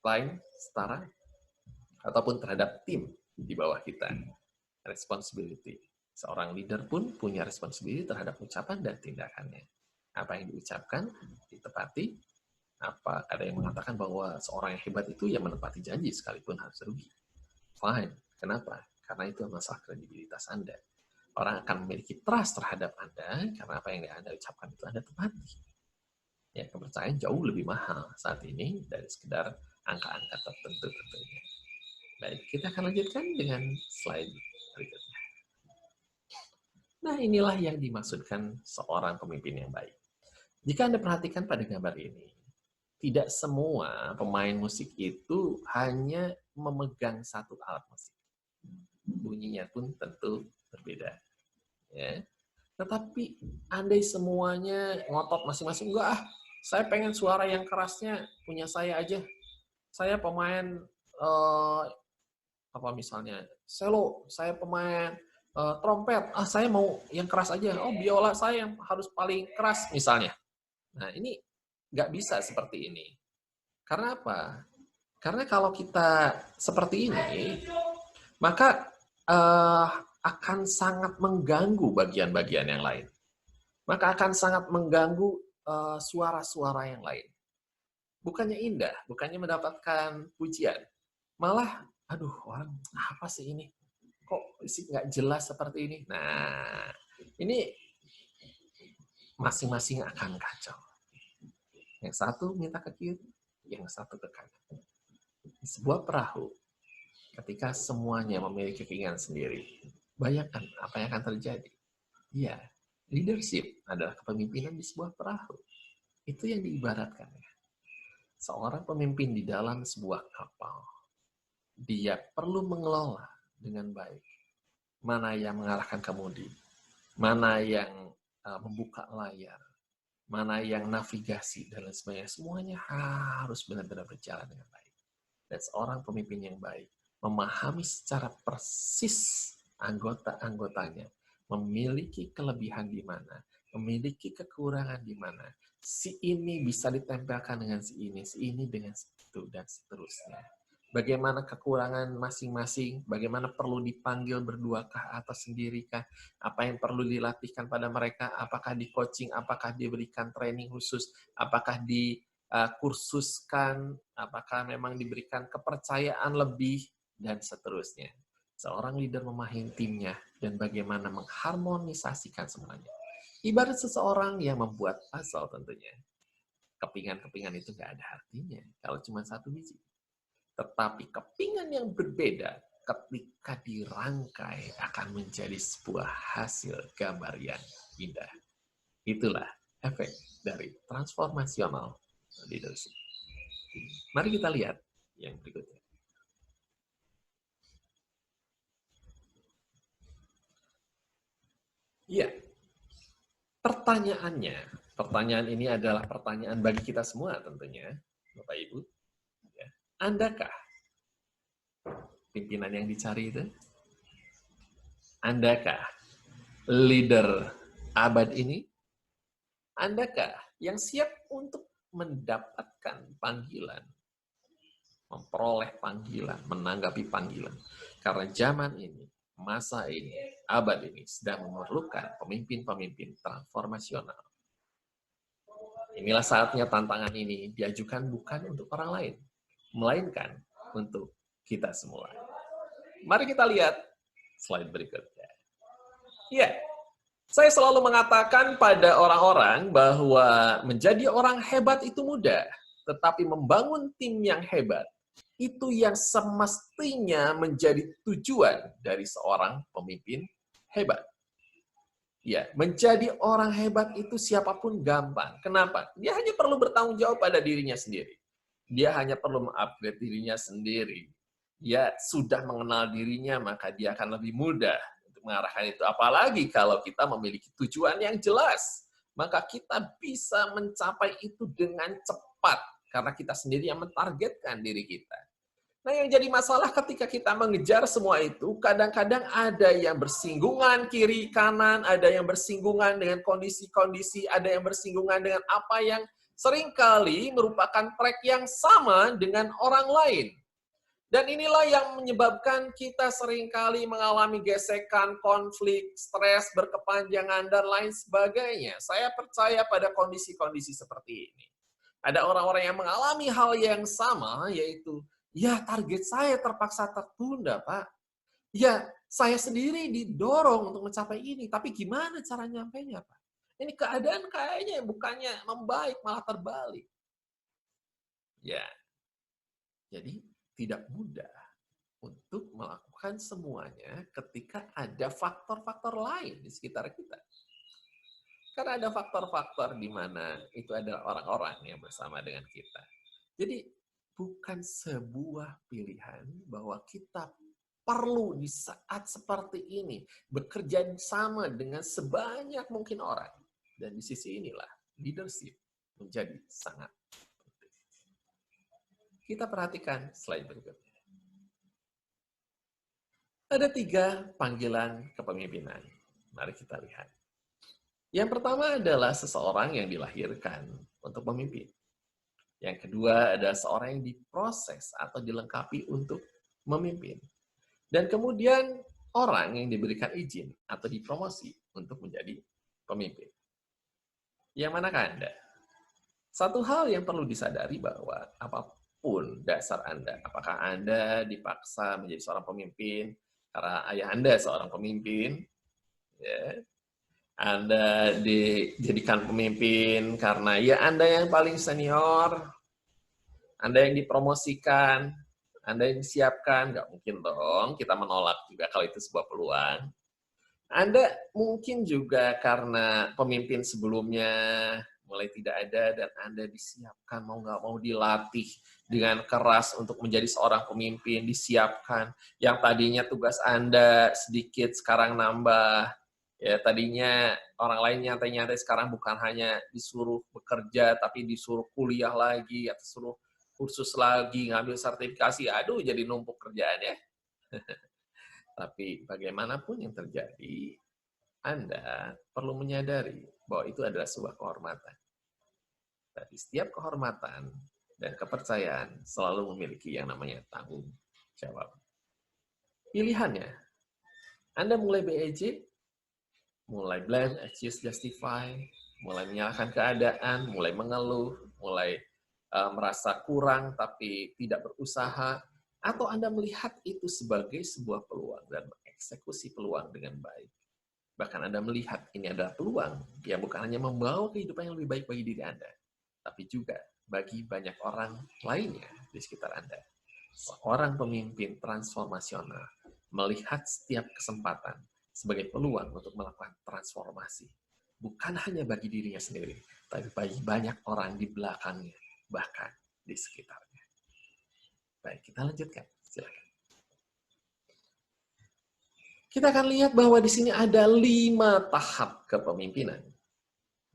Speaker 1: lain, setara, ataupun terhadap tim di bawah kita. Responsibility. Seorang leader pun punya responsibility terhadap ucapan dan tindakannya. Apa yang diucapkan, ditepati. Apa ada yang mengatakan bahwa seorang yang hebat itu yang menepati janji sekalipun harus rugi. Fine. Kenapa? Karena itu masalah kredibilitas Anda. Orang akan memiliki trust terhadap Anda karena apa yang Anda ucapkan itu Anda tepati. Ya, kepercayaan jauh lebih mahal saat ini dari sekedar angka-angka tertentu tentunya. Baik, kita akan lanjutkan dengan slide berikutnya. Nah, inilah yang dimaksudkan seorang pemimpin yang baik. Jika Anda perhatikan pada gambar ini, tidak semua pemain musik itu hanya memegang satu alat musik. Bunyinya pun tentu berbeda. Ya. Tetapi andai semuanya ngotot masing-masing, enggak, saya pengen suara yang kerasnya punya saya aja. Saya pemain apa misalnya cello, saya pemain trompet, saya mau yang keras aja. Oh, biola saya yang harus paling keras misalnya. Nah, ini nggak bisa seperti ini. Karena apa? Karena kalau kita seperti ini, maka akan sangat mengganggu bagian-bagian yang lain. Maka akan sangat mengganggu suara-suara yang lain. Bukannya indah, bukannya mendapatkan pujian. Malah, aduh, orang apa sih ini? Kok sih nggak jelas seperti ini? Nah, ini masing-masing akan kacau. Yang satu minta ke kiri, yang satu ke kanan. Sebuah perahu, ketika semuanya memiliki keinginan sendiri, Bayangkan apa yang akan terjadi. Ya, leadership adalah kepemimpinan di sebuah perahu. Itu yang diibaratkan. Seorang pemimpin di dalam sebuah kapal, dia perlu mengelola dengan baik. Mana yang mengarahkan kemudi, mana yang membuka layar, mana yang navigasi, dan lain sebagainya. Semuanya harus benar-benar berjalan dengan baik. Dan seorang pemimpin yang baik memahami secara persis anggota-anggotanya, memiliki kelebihan di mana, memiliki kekurangan di mana. Si ini bisa ditempelkan dengan si ini dengan itu, dan seterusnya. Bagaimana kekurangan masing-masing, bagaimana perlu dipanggil berduakah atau sendirikah, apa yang perlu dilatihkan pada mereka, apakah di coaching, apakah diberikan training khusus, apakah kursuskan, apakah memang diberikan kepercayaan lebih, dan seterusnya. Seorang leader memahami timnya dan bagaimana mengharmonisasikan semuanya. Ibarat seseorang yang membuat puzzle tentunya. Kepingan-kepingan itu nggak ada artinya kalau cuma satu biji. Tetapi kepingan yang berbeda ketika dirangkai akan menjadi sebuah hasil gambar yang indah. Itulah efek dari transformasional leadership. Mari kita lihat yang berikutnya. Iya, pertanyaan ini adalah pertanyaan bagi kita semua tentunya, Bapak Ibu. Andakah pimpinan yang dicari itu? Andakah leader abad ini? Andakah yang siap untuk mendapatkan panggilan, memperoleh panggilan, menanggapi panggilan? Karena zaman ini, masa ini, abad ini sedang memerlukan pemimpin-pemimpin transformasional. Inilah saatnya tantangan ini diajukan bukan untuk orang lain, melainkan untuk kita semua. Mari kita lihat slide berikutnya. Ya, saya selalu mengatakan pada orang-orang bahwa menjadi orang hebat itu mudah, tetapi membangun tim yang hebat itu yang semestinya menjadi tujuan dari seorang pemimpin hebat. Ya, menjadi orang hebat itu siapapun gampang. Kenapa? Dia hanya perlu bertanggung jawab pada dirinya sendiri. Dia hanya perlu mengupgrade dirinya sendiri. Dia sudah mengenal dirinya, maka dia akan lebih mudah untuk mengarahkan itu. Apalagi kalau kita memiliki tujuan yang jelas, maka kita bisa mencapai itu dengan cepat. Karena kita sendiri yang mentargetkan diri kita. Nah, yang jadi masalah ketika kita mengejar semua itu, kadang-kadang ada yang bersinggungan kiri kanan, ada yang bersinggungan dengan kondisi-kondisi, ada yang bersinggungan dengan apa yang seringkali merupakan track yang sama dengan orang lain. Dan inilah yang menyebabkan kita seringkali mengalami gesekan, konflik, stres, berkepanjangan, dan lain sebagainya. Saya percaya pada kondisi-kondisi seperti ini. Ada orang-orang yang mengalami hal yang sama, yaitu, ya target saya terpaksa tertunda, Pak. Ya, saya sendiri didorong untuk mencapai ini, tapi gimana cara nyampainya, Pak? Ini keadaan kayaknya bukannya membaik, malah terbalik. Ya, jadi tidak mudah untuk melakukan semuanya ketika ada faktor-faktor lain di sekitar kita. Karena ada faktor-faktor di mana itu adalah orang-orang yang bersama dengan kita. Jadi, bukan sebuah pilihan bahwa kita perlu di saat seperti ini bekerja sama dengan sebanyak mungkin orang. Dan di sisi inilah leadership menjadi sangat penting. Kita perhatikan slide berikutnya. Ada 3 panggilan kepemimpinan. Mari kita lihat. Yang pertama adalah seseorang yang dilahirkan untuk memimpin. Yang kedua adalah seorang yang diproses atau dilengkapi untuk memimpin. Dan kemudian orang yang diberikan izin atau dipromosi untuk menjadi pemimpin. Yang manakah Anda? Satu hal yang perlu disadari bahwa apapun dasar Anda, apakah Anda dipaksa menjadi seorang pemimpin karena ayah Anda seorang pemimpin, ya, Anda dijadikan pemimpin karena ya Anda yang paling senior, Anda yang dipromosikan, Anda yang disiapkan, nggak mungkin dong kita menolak juga kalau itu sebuah peluang. Anda mungkin juga karena pemimpin sebelumnya mulai tidak ada dan Anda disiapkan, mau nggak mau dilatih dengan keras untuk menjadi seorang pemimpin, disiapkan. Yang tadinya tugas Anda sedikit, sekarang nambah. Ya, tadinya orang lain nyantai-nyantai, sekarang bukan hanya disuruh bekerja, tapi disuruh kuliah lagi, atau suruh kursus lagi, ngambil sertifikasi. Aduh, jadi numpuk kerjaan ya. Tapi bagaimanapun yang terjadi, Anda perlu menyadari bahwa itu adalah sebuah kehormatan. Tapi setiap kehormatan dan kepercayaan selalu memiliki yang namanya tanggung jawab. Pilihannya, Anda mulai BEJ, mulai blame, accuse, justify, mulai menyalahkan keadaan, mulai mengeluh, mulai merasa kurang tapi tidak berusaha, atau Anda melihat itu sebagai sebuah peluang dan mengeksekusi peluang dengan baik. Bahkan Anda melihat ini adalah peluang yang bukan hanya membawa kehidupan yang lebih baik bagi diri Anda, tapi juga bagi banyak orang lainnya di sekitar Anda. Seorang pemimpin transformasional melihat setiap kesempatan sebagai peluang untuk melakukan transformasi. Bukan hanya bagi dirinya sendiri, tapi bagi banyak orang di belakangnya, bahkan di sekitarnya. Baik, kita lanjutkan. Silakan. Kita akan lihat bahwa di sini ada 5 tahap kepemimpinan.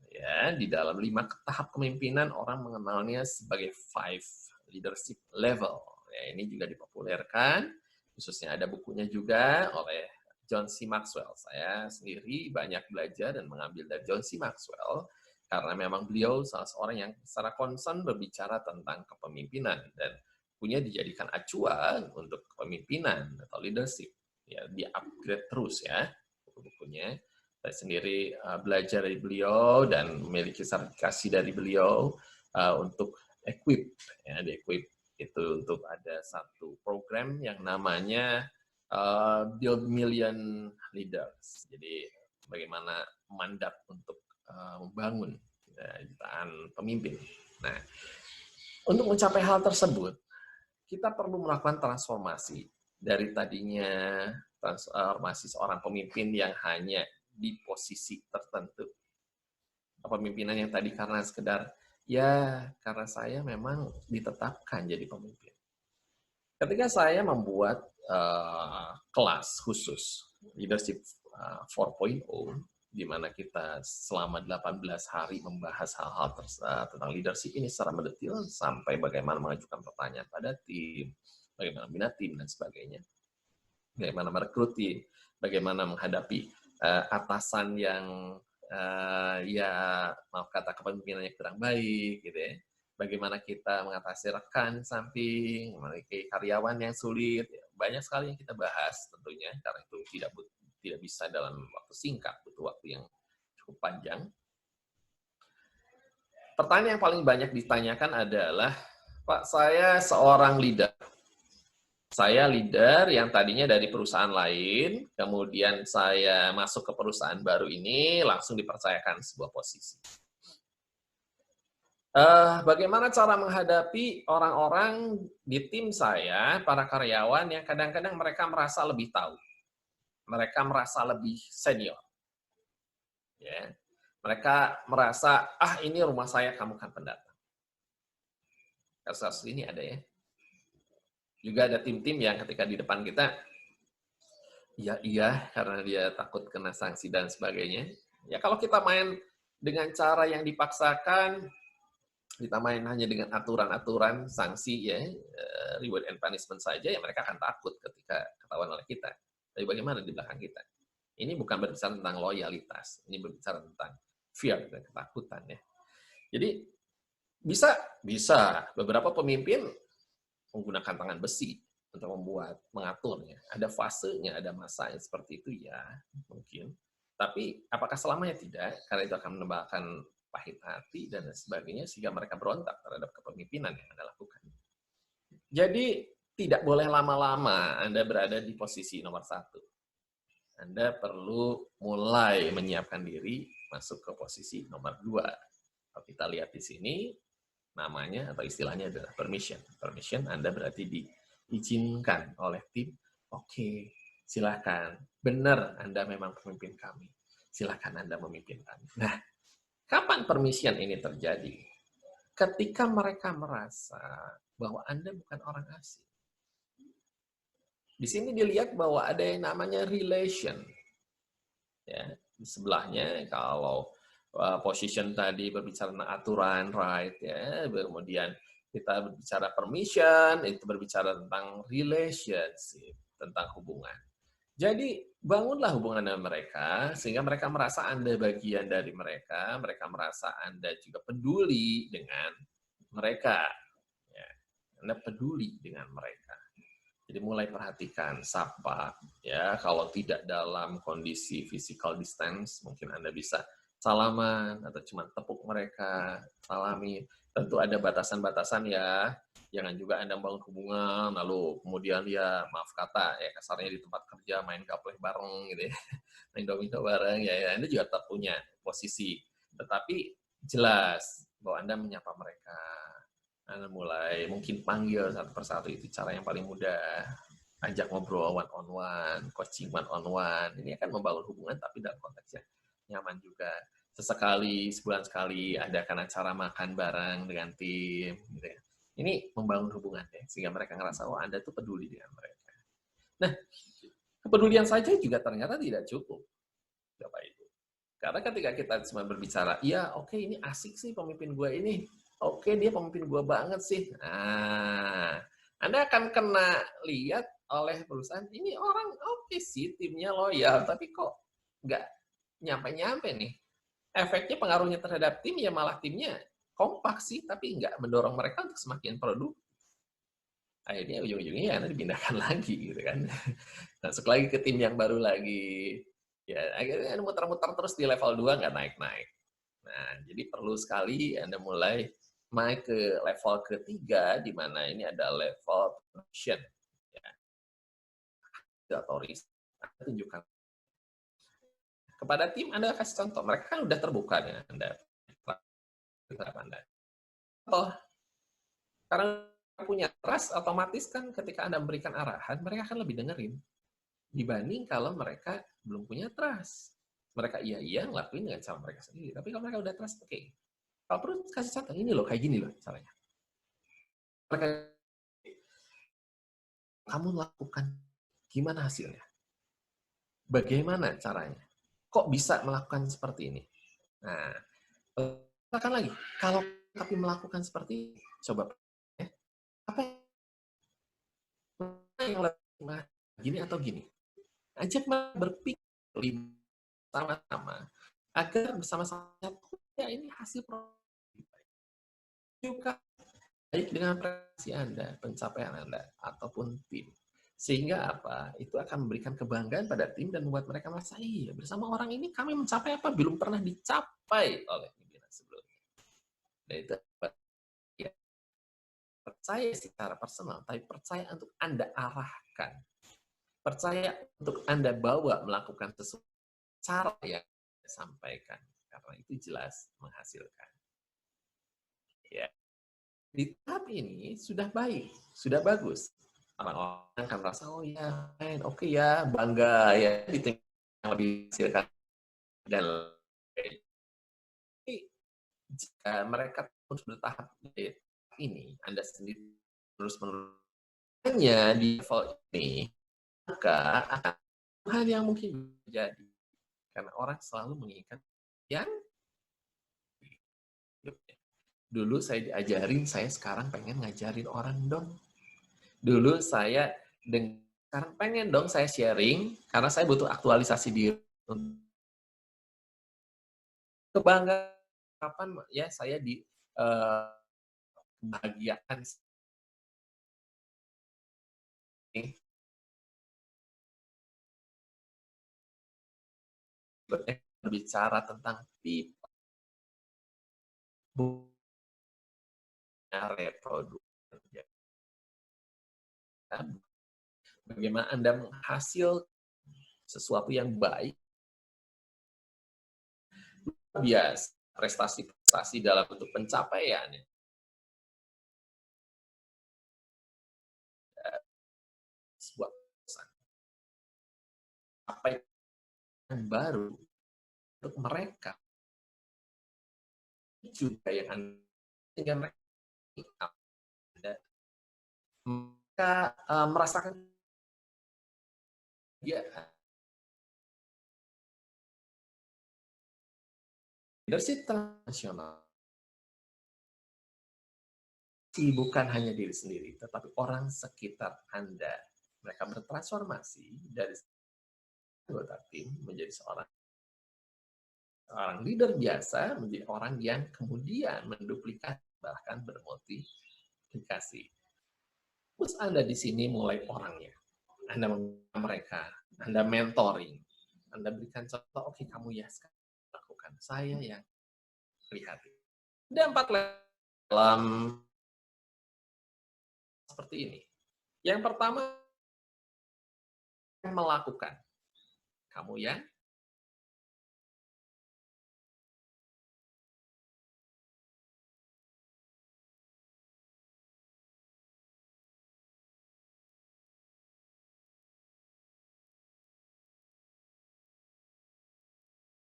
Speaker 1: Ya, di dalam 5 tahap kepemimpinan orang mengenalnya sebagai 5 leadership level. Ya, ini juga dipopulerkan, khususnya ada bukunya juga oleh John C. Maxwell. Saya sendiri banyak belajar dan mengambil dari John C. Maxwell karena memang beliau salah seorang yang secara concern berbicara tentang kepemimpinan dan punya dijadikan acuan untuk kepemimpinan atau leadership. Ya, di-upgrade terus ya buku-bukunya. Saya sendiri belajar dari beliau dan memiliki sertifikasi dari beliau untuk equip, ya, di equip itu untuk ada satu program yang namanya Build Million Leaders. Jadi bagaimana mandat untuk membangun jutaan pemimpin. Nah, untuk mencapai hal tersebut, kita perlu melakukan transformasi dari tadinya transformasi seorang pemimpin yang hanya di posisi tertentu. Kepemimpinan yang tadi karena sekedar, ya karena saya memang ditetapkan jadi pemimpin. Ketika saya membuat kelas khusus Leadership 4.0, di mana kita selama 18 hari membahas hal-hal tentang leadership ini secara mendetil, sampai bagaimana mengajukan pertanyaan pada tim, bagaimana membina tim, dan sebagainya. Bagaimana merekrut tim, bagaimana menghadapi atasan yang ya maaf kata kepemimpinannya kurang baik, gitu ya. Bagaimana kita mengatasi rekan samping, memiliki karyawan yang sulit, banyak sekali yang kita bahas tentunya, karena itu tidak bisa dalam waktu singkat, butuh waktu yang cukup panjang. Pertanyaan yang paling banyak ditanyakan adalah, Pak, saya seorang leader. Saya leader yang tadinya dari perusahaan lain, kemudian saya masuk ke perusahaan baru ini, langsung dipercayakan sebuah posisi. Bagaimana cara menghadapi orang-orang di tim saya, para karyawan yang kadang-kadang mereka merasa lebih tahu, mereka merasa lebih senior, ya. Mereka merasa, ini rumah saya, kamu kan pendatang. Kasus ini ada ya. Juga ada tim-tim yang ketika di depan kita, iya, karena dia takut kena sanksi dan sebagainya. Ya kalau kita main dengan cara yang dipaksakan, kita main hanya dengan aturan-aturan, sanksi ya, reward and punishment saja, ya mereka akan takut ketika ketahuan oleh kita. Tapi bagaimana di belakang kita? Ini bukan berbicara tentang loyalitas, ini berbicara tentang fear dan ketakutan ya. Jadi bisa beberapa pemimpin menggunakan tangan besi untuk mengaturnya. Ada fasenya, ada masanya seperti itu ya, mungkin. Tapi apakah selamanya tidak? Karena itu akan menambahkan pahit hati dan sebagainya, sehingga mereka berontak terhadap kepemimpinan yang Anda lakukan. Jadi, tidak boleh lama-lama Anda berada di posisi nomor 1. Anda perlu mulai menyiapkan diri masuk ke posisi nomor 2. Kalau kita lihat di sini, namanya atau istilahnya adalah permission. Permission Anda berarti diizinkan oleh tim. Oke, Silahkan. Benar, Anda memang pemimpin kami. Silahkan Anda memimpin kami. Nah, kapan permission ini terjadi? Ketika mereka merasa bahwa Anda bukan orang asing. Di sini dilihat bahwa ada yang namanya relation. Ya, di sebelahnya kalau position tadi berbicara tentang aturan, right, ya, kemudian kita berbicara permission, itu berbicara tentang relationship, tentang hubungan. Jadi bangunlah hubungan dengan mereka sehingga mereka merasa Anda bagian dari mereka merasa Anda juga peduli dengan mereka. Ya, Anda peduli dengan mereka. Jadi mulai perhatikan, sapa, ya. Kalau tidak dalam kondisi physical distance, mungkin Anda bisa salaman atau cuma tepuk mereka, salami. Tentu ada batasan-batasan ya. Jangan juga Anda membangun hubungan, lalu kemudian ya maaf kata, ya kasarnya di tempat kerja main gaplek bareng gitu ya, main domino bareng, ya Anda juga tetap punya posisi. Tetapi jelas bahwa Anda menyapa mereka, Anda mulai mungkin panggil satu persatu, itu cara yang paling mudah. Ajak ngobrol one on one, coaching one on one. Ini akan membangun hubungan tapi dalam konteks yang nyaman juga. Sesekali, sebulan sekali adakan acara makan bareng dengan tim gitu ya. Ini membangun hubungan ya, sehingga mereka ngerasa oh Anda tuh peduli dengan mereka. Nah, kepedulian saja juga ternyata tidak cukup, Bapak Ibu. Karena ketika kita cuma berbicara, iya oke ini asik sih pemimpin gue ini, oke dia pemimpin gue banget sih. Nah, Anda akan kena lihat oleh perusahaan, ini orang oke sih timnya loyal, tapi kok nggak nyampe-nyampe nih. Efeknya pengaruhnya terhadap tim ya malah timnya kompak sih, tapi nggak mendorong mereka untuk semakin produk. Akhirnya ujung-ujungnya ya Anda dipindahkan lagi gitu kan. Masuk lagi ke tim yang baru lagi. Ya, akhirnya muter-muter terus di level 2 nggak naik-naik. Nah, jadi perlu sekali Anda mulai naik ke level ketiga, di mana ini ada level production. Ya, otoris. Tunjukkan kepada tim, Anda kasih contoh. Mereka kan udah terbuka dengan Anda. Anda. Oh, karena punya trust, otomatis kan ketika Anda memberikan arahan, mereka akan lebih dengerin. Dibanding kalau mereka belum punya trust. Mereka iya-iya ngelakuin dengan cara mereka sendiri. Tapi kalau mereka udah trust, oke. Kalau perlu kasih contoh, ini loh, kayak gini loh caranya. Mereka, kamu lakukan, gimana hasilnya? Bagaimana caranya? Kok bisa melakukan seperti ini? Nah, katakan lagi, kalau tapi melakukan seperti ini, coba ya, apa yang lebih gini atau gini? Ajak berpikir sama-sama agar bersama-sama ya ini hasil juga baik dengan prestasi Anda, pencapaian Anda, ataupun tim. Sehingga apa? Itu akan memberikan kebanggaan pada tim dan membuat mereka merasa, iya, bersama orang ini kami mencapai apa belum pernah dicapai oleh pimpinan sebelumnya. Dan itu ya, percaya secara personal, tapi percaya untuk Anda arahkan. Percaya untuk Anda bawa melakukan sesuatu cara yang disampaikan. Karena itu jelas menghasilkan. Ya. Di tahap ini sudah baik, sudah bagus. Orang-orang akan merasa, oh ya, oke ya, bangga ya, di tim yang lebih hasilkan. Dan jika mereka terus bertahap di ini, Anda sendiri terus menerusnya di level ini, maka akan hal yang mungkin terjadi. Karena orang selalu menginginkan yang dulu saya diajarin, saya sekarang pengen ngajarin orang dong. Dulu saya sekarang pengen dong saya sharing, karena saya butuh aktualisasi diri. Kebanggaan kapan ya saya kebahagiaan ini berbicara tentang people, reproduksi. Bagaimana Anda menghasil sesuatu yang baik, bias prestasi-prestasi dalam bentuk pencapaian, sebuah pesan. yang baru untuk mereka juga yang sehingga mereka merasakan dia leadership transnasional bukan hanya diri sendiri, tetapi orang sekitar Anda. Mereka bertransformasi dari anggota tim menjadi seorang leader biasa, menjadi orang yang kemudian menduplikasi, bahkan bermultiplikasi. Terus Anda di sini mulai orangnya. Anda mereka, Anda mentoring, Anda berikan contoh, oke kamu ya sekarang lakukan, saya yang lihat. Ada 4 dalam seperti ini. Yang pertama, melakukan. Kamu yang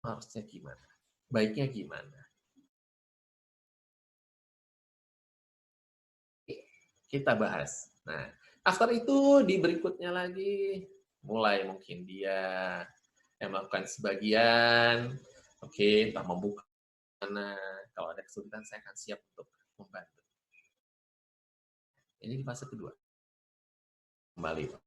Speaker 1: harusnya gimana? Baiknya gimana? Kita bahas. Nah, after itu di berikutnya lagi, mulai mungkin dia yang melakukan sebagian, oke, entah membuka mana, kalau ada kesulitan saya akan siap untuk membantu. Ini di fase kedua. Kembali.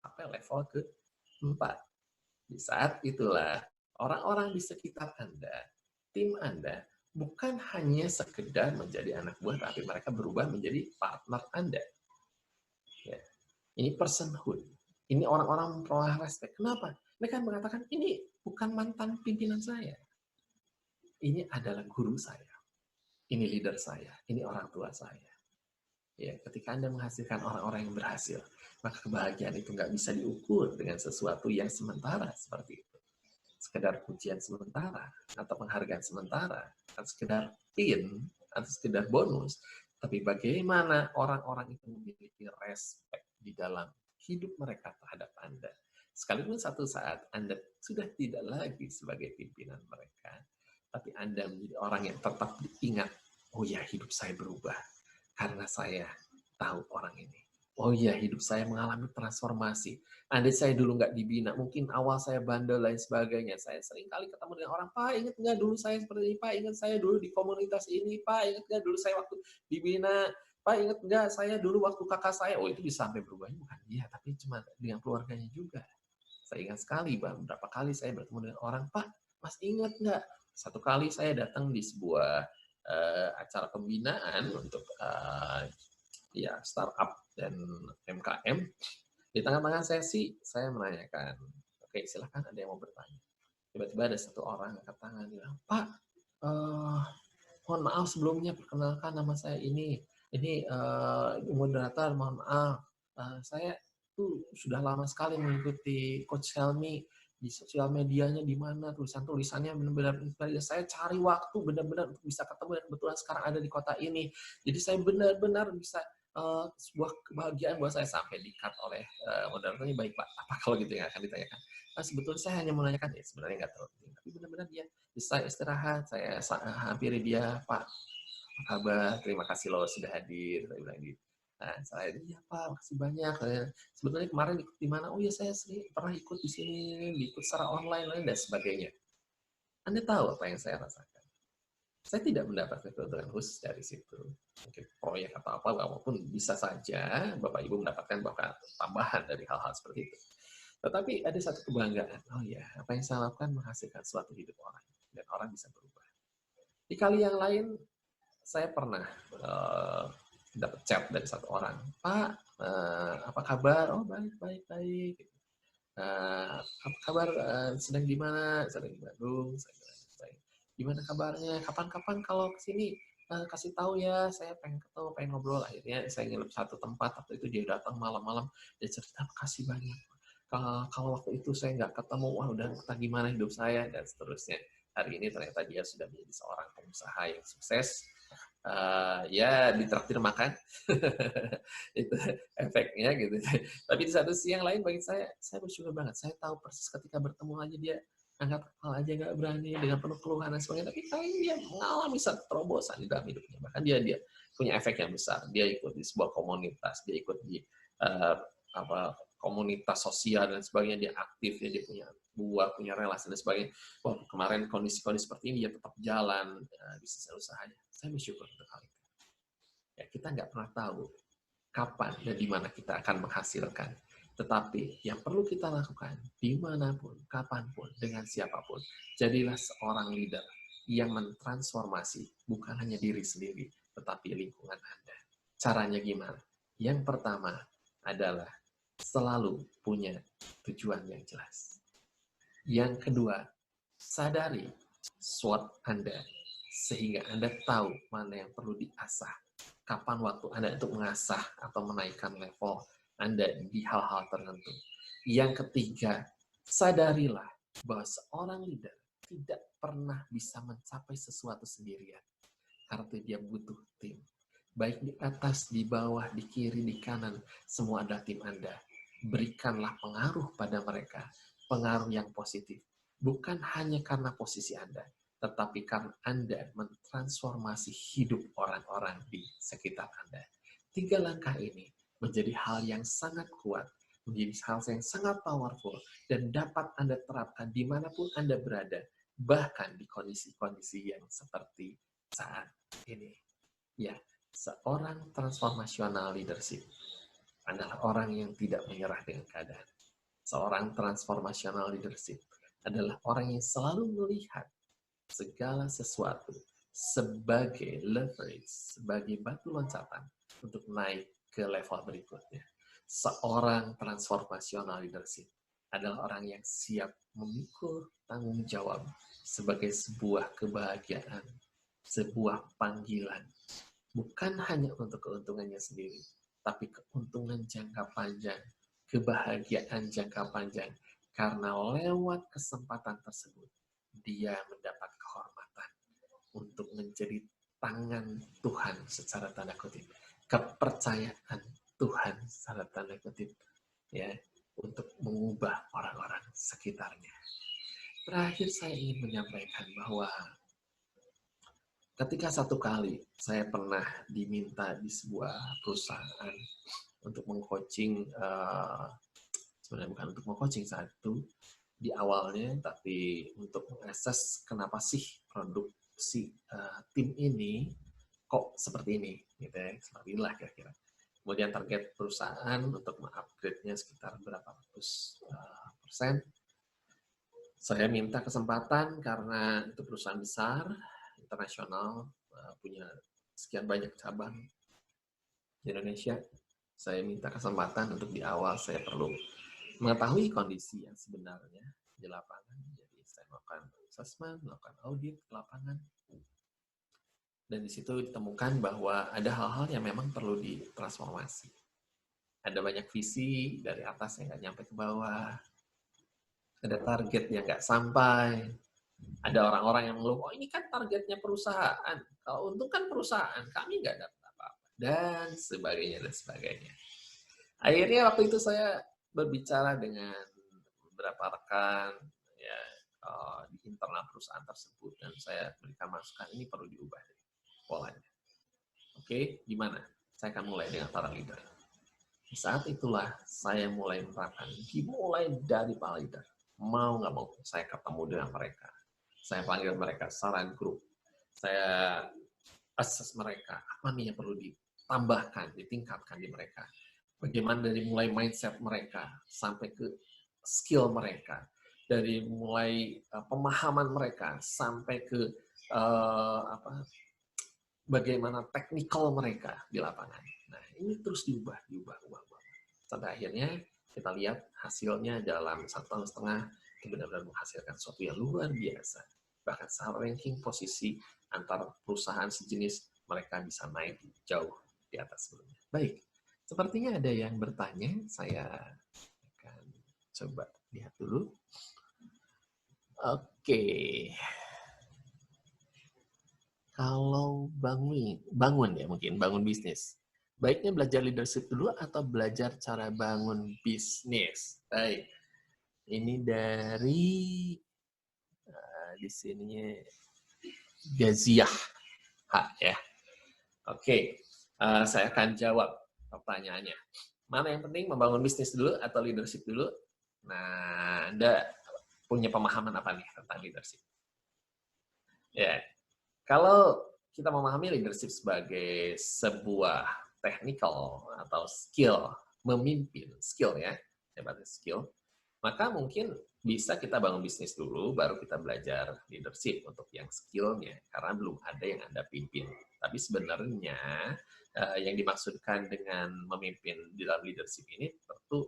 Speaker 1: Sampai level ke-4. Di saat itulah orang-orang di sekitar Anda, tim Anda, bukan hanya sekedar menjadi anak buah, tapi mereka berubah menjadi partner Anda. Ya. Ini personhood. Ini orang-orang memperoleh respect. Kenapa? Mereka mengatakan, ini bukan mantan pimpinan saya. Ini adalah guru saya. Ini leader saya. Ini orang tua saya. Ya, ketika Anda menghasilkan orang-orang yang berhasil, maka kebahagiaan itu nggak bisa diukur dengan sesuatu yang sementara seperti itu. Sekedar pujian sementara, atau penghargaan sementara, atau sekedar pin, atau sekedar bonus. Tapi bagaimana orang-orang itu memiliki respect di dalam hidup mereka terhadap Anda. Sekalipun satu saat Anda sudah tidak lagi sebagai pimpinan mereka, tapi Anda menjadi orang yang tetap diingat, oh ya hidup saya berubah, karena saya tahu orang ini. Oh iya, hidup saya mengalami transformasi. Andai saya dulu nggak dibina, mungkin awal saya bandel dan sebagainya. Saya sering kali ketemu dengan orang, Pak, ingat nggak dulu saya seperti ini? Pak, ingat saya dulu di komunitas ini? Pak, ingat nggak dulu saya waktu dibina? Pak, ingat nggak saya dulu waktu kakak saya? Oh, itu bisa sampai berubahnya bukan dia, tapi cuma dengan keluarganya juga. Saya ingat sekali, beberapa kali saya bertemu dengan orang, Pak, Mas ingat nggak? Satu kali saya datang di sebuah acara pembinaan untuk ya startup dan MKM. Di tengah-tengah sesi, saya menanyakan, oke silahkan ada yang mau bertanya. Tiba-tiba ada satu orang angkat tangan, bilang, Pak, mohon maaf sebelumnya, perkenalkan nama saya ini moderator, mohon maaf, saya tuh sudah lama sekali mengikuti Coach Helmi di sosial medianya, di mana tulisannya benar-benar saya cari waktu benar-benar untuk bisa ketemu dan kebetulan sekarang ada di kota ini. Jadi saya benar-benar bisa sebuah kebahagiaan buat saya sampai di-cut oleh moderatornya. Baik Pak, apa kalau gitu yang akan ditanyakan? Nah, sebetulnya saya hanya menanyakan, ya sebenarnya nggak terlalu penting, tapi benar-benar dia bisa istirahat, saya hampiri dia, Pak, apa kabar? Terima kasih loh sudah hadir, saya bilang gitu. Nah, saya, iya Pak, makasih banyak. Sebetulnya kemarin ikut di mana? Oh ya, saya sering pernah ikut di sini, ikut secara online dan sebagainya. Anda tahu apa yang saya rasakan? Saya tidak mendapatkan keuntungan khusus dari situ. Mungkin proyek atau apa, walaupun bisa saja Bapak Ibu mendapatkan bahkan tambahan dari hal-hal seperti itu. Tetapi ada satu kebanggaan. Oh ya, apa yang saya lakukan menghasilkan suatu hidup orang. Dan orang bisa berubah. Di kali yang lain, saya pernah dapat chat dari satu orang. Pak, apa kabar? Oh baik, baik, baik. Apa kabar? Sedang di mana? Sedang di Bandung. Saya bilang, "Baik. Gimana kabarnya? Kapan-kapan kalau ke sini kasih tahu ya. Saya pengen ketemu, pengen ngobrol." Akhirnya saya nginep satu tempat. Waktu itu dia datang malam-malam. Dia cerita, "Makasih banyak. Kalau waktu itu saya nggak ketemu, wah udah entah gimana hidup saya," dan seterusnya. Hari ini ternyata dia sudah menjadi seorang pengusaha yang sukses. Ya ditraktir makan. Itu efeknya gitu. Tapi di satu sisi yang lain bagi saya bersyukur banget. Saya tahu persis ketika bertemu aja dia angkat kepala aja nggak berani dengan penuh keluhan dan sebagainya. Tapi kali ini dia mengalami satu terobosan di dalam hidupnya. Bahkan dia punya efek yang besar. Dia ikut di sebuah komunitas, dia ikut di uh, komunitas sosial dan sebagainya. Dia aktif, dia punya buah, punya relasi dan sebagainya. Wah, kemarin kondisi-kondisi seperti ini dia tetap jalan bisnis usahanya. Saya bersyukur untuk hal itu. Ya, kita nggak pernah tahu kapan dan di mana kita akan menghasilkan. Tetapi yang perlu kita lakukan, dimanapun, kapanpun, dengan siapapun, jadilah seorang leader yang mentransformasi bukan hanya diri sendiri, tetapi lingkungan Anda. Caranya gimana? Yang pertama adalah selalu punya tujuan yang jelas. Yang kedua, sadari SWOT Anda, sehingga Anda tahu mana yang perlu diasah, kapan waktu Anda untuk mengasah atau menaikkan level Anda di hal-hal tertentu. Yang ketiga, sadarilah bahwa seorang leader tidak pernah bisa mencapai sesuatu sendirian, karena dia butuh tim. Baik di atas, di bawah, di kiri, di kanan, semua ada tim Anda. Berikanlah pengaruh pada mereka, pengaruh yang positif. Bukan hanya karena posisi Anda, tetapi karena Anda mentransformasi hidup orang-orang di sekitar Anda. 3 langkah ini menjadi hal yang sangat kuat, menjadi hal yang sangat powerful, dan dapat Anda terapkan dimanapun Anda berada, bahkan di kondisi-kondisi yang seperti saat ini. Ya, seorang transformational leadership adalah orang yang tidak menyerah dengan keadaan. Seorang transformational leadership adalah orang yang selalu melihat segala sesuatu sebagai leverage, sebagai batu loncatan untuk naik ke level berikutnya. Seorang transformational leadership adalah orang yang siap memikul tanggung jawab sebagai sebuah kebahagiaan, sebuah panggilan, bukan hanya untuk keuntungannya sendiri, tapi keuntungan jangka panjang, kebahagiaan jangka panjang, karena lewat kesempatan tersebut, dia mendapat kehormatan untuk menjadi tangan Tuhan secara tanda kutip, kepercayaan Tuhan secara tanda kutip, ya, untuk mengubah orang-orang sekitarnya. Terakhir saya ingin menyampaikan bahwa ketika satu kali saya pernah diminta di sebuah perusahaan untuk meng-coaching, sebenarnya bukan untuk meng-coaching saat itu di awalnya, tapi untuk mengakses kenapa sih produksi tim ini kok seperti ini, gitu ya, seperti inilah kira-kira. Kemudian target perusahaan untuk mengupgrade-nya sekitar berapa ratus persen. Saya minta kesempatan karena itu perusahaan besar, internasional, punya sekian banyak cabang di Indonesia. Saya minta kesempatan untuk di awal saya perlu mengetahui kondisi yang sebenarnya di lapangan. Jadi saya melakukan assessment, melakukan audit ke lapangan. Dan di situ ditemukan bahwa ada hal-hal yang memang perlu ditransformasi. Ada banyak visi dari atas yang nggak nyampe ke bawah. Ada target yang nggak sampai. Ada orang-orang yang mengeluh, oh ini kan targetnya perusahaan. Kalau untung kan perusahaan, kami nggak dapat apa-apa. Dan sebagainya, dan sebagainya. Akhirnya waktu itu saya berbicara dengan beberapa rekan ya, di internal perusahaan tersebut. Dan saya berikan masukan, ini perlu diubah polanya. Oke, gimana? Saya akan mulai dengan para leader. Di saat itulah saya mulai menerapkan, dimulai dari para leader. Mau nggak mau, saya ketemu dengan mereka. Saya panggil mereka secara grup. Saya assess mereka, apa nih yang perlu ditambahkan, ditingkatkan di mereka. Bagaimana dari mulai mindset mereka, sampai ke skill mereka. Dari mulai pemahaman mereka, sampai ke bagaimana teknikal mereka di lapangan. Nah, ini terus diubah. Sampai akhirnya kita lihat hasilnya dalam 1,5 tahun itu benar-benar menghasilkan sesuatu yang luar biasa. Bahkan secara ranking posisi antar perusahaan sejenis, mereka bisa naik jauh di atas sebelumnya. Baik, sepertinya ada yang bertanya, saya akan coba lihat dulu. Oke. Kalau bangun ya mungkin, bangun bisnis. Baiknya belajar leadership dulu atau belajar cara bangun bisnis? Baik. Ini dari di sini Gaziah ya. Oke, saya akan jawab pertanyaannya. Mana yang penting, membangun bisnis dulu atau leadership dulu? Nah, Anda punya pemahaman apa nih tentang leadership? Ya, kalau kita memahami leadership sebagai sebuah technical atau skill, memimpin, skill ya, hebatnya skill, maka mungkin bisa kita bangun bisnis dulu, baru kita belajar leadership untuk yang skillnya, karena belum ada yang Anda pimpin. Tapi sebenarnya yang dimaksudkan dengan memimpin di dalam leadership ini tentu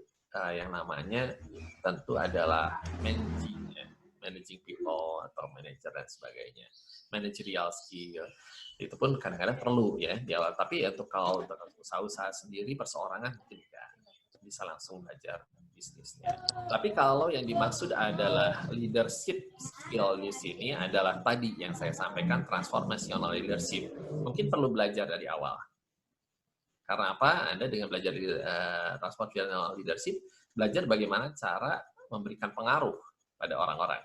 Speaker 1: yang namanya tentu adalah managing people atau manager dan sebagainya. Managerial skill itu pun kadang-kadang perlu ya di awal. Tapi untuk kalau usaha-usaha sendiri perseorangan mungkin tidak bisa langsung belajar bisnisnya. Tapi kalau yang dimaksud adalah leadership skill di sini adalah tadi yang saya sampaikan, transformational leadership. Mungkin perlu belajar dari awal. Karena apa? Anda dengan belajar transformational leadership, belajar bagaimana cara memberikan pengaruh pada orang-orang,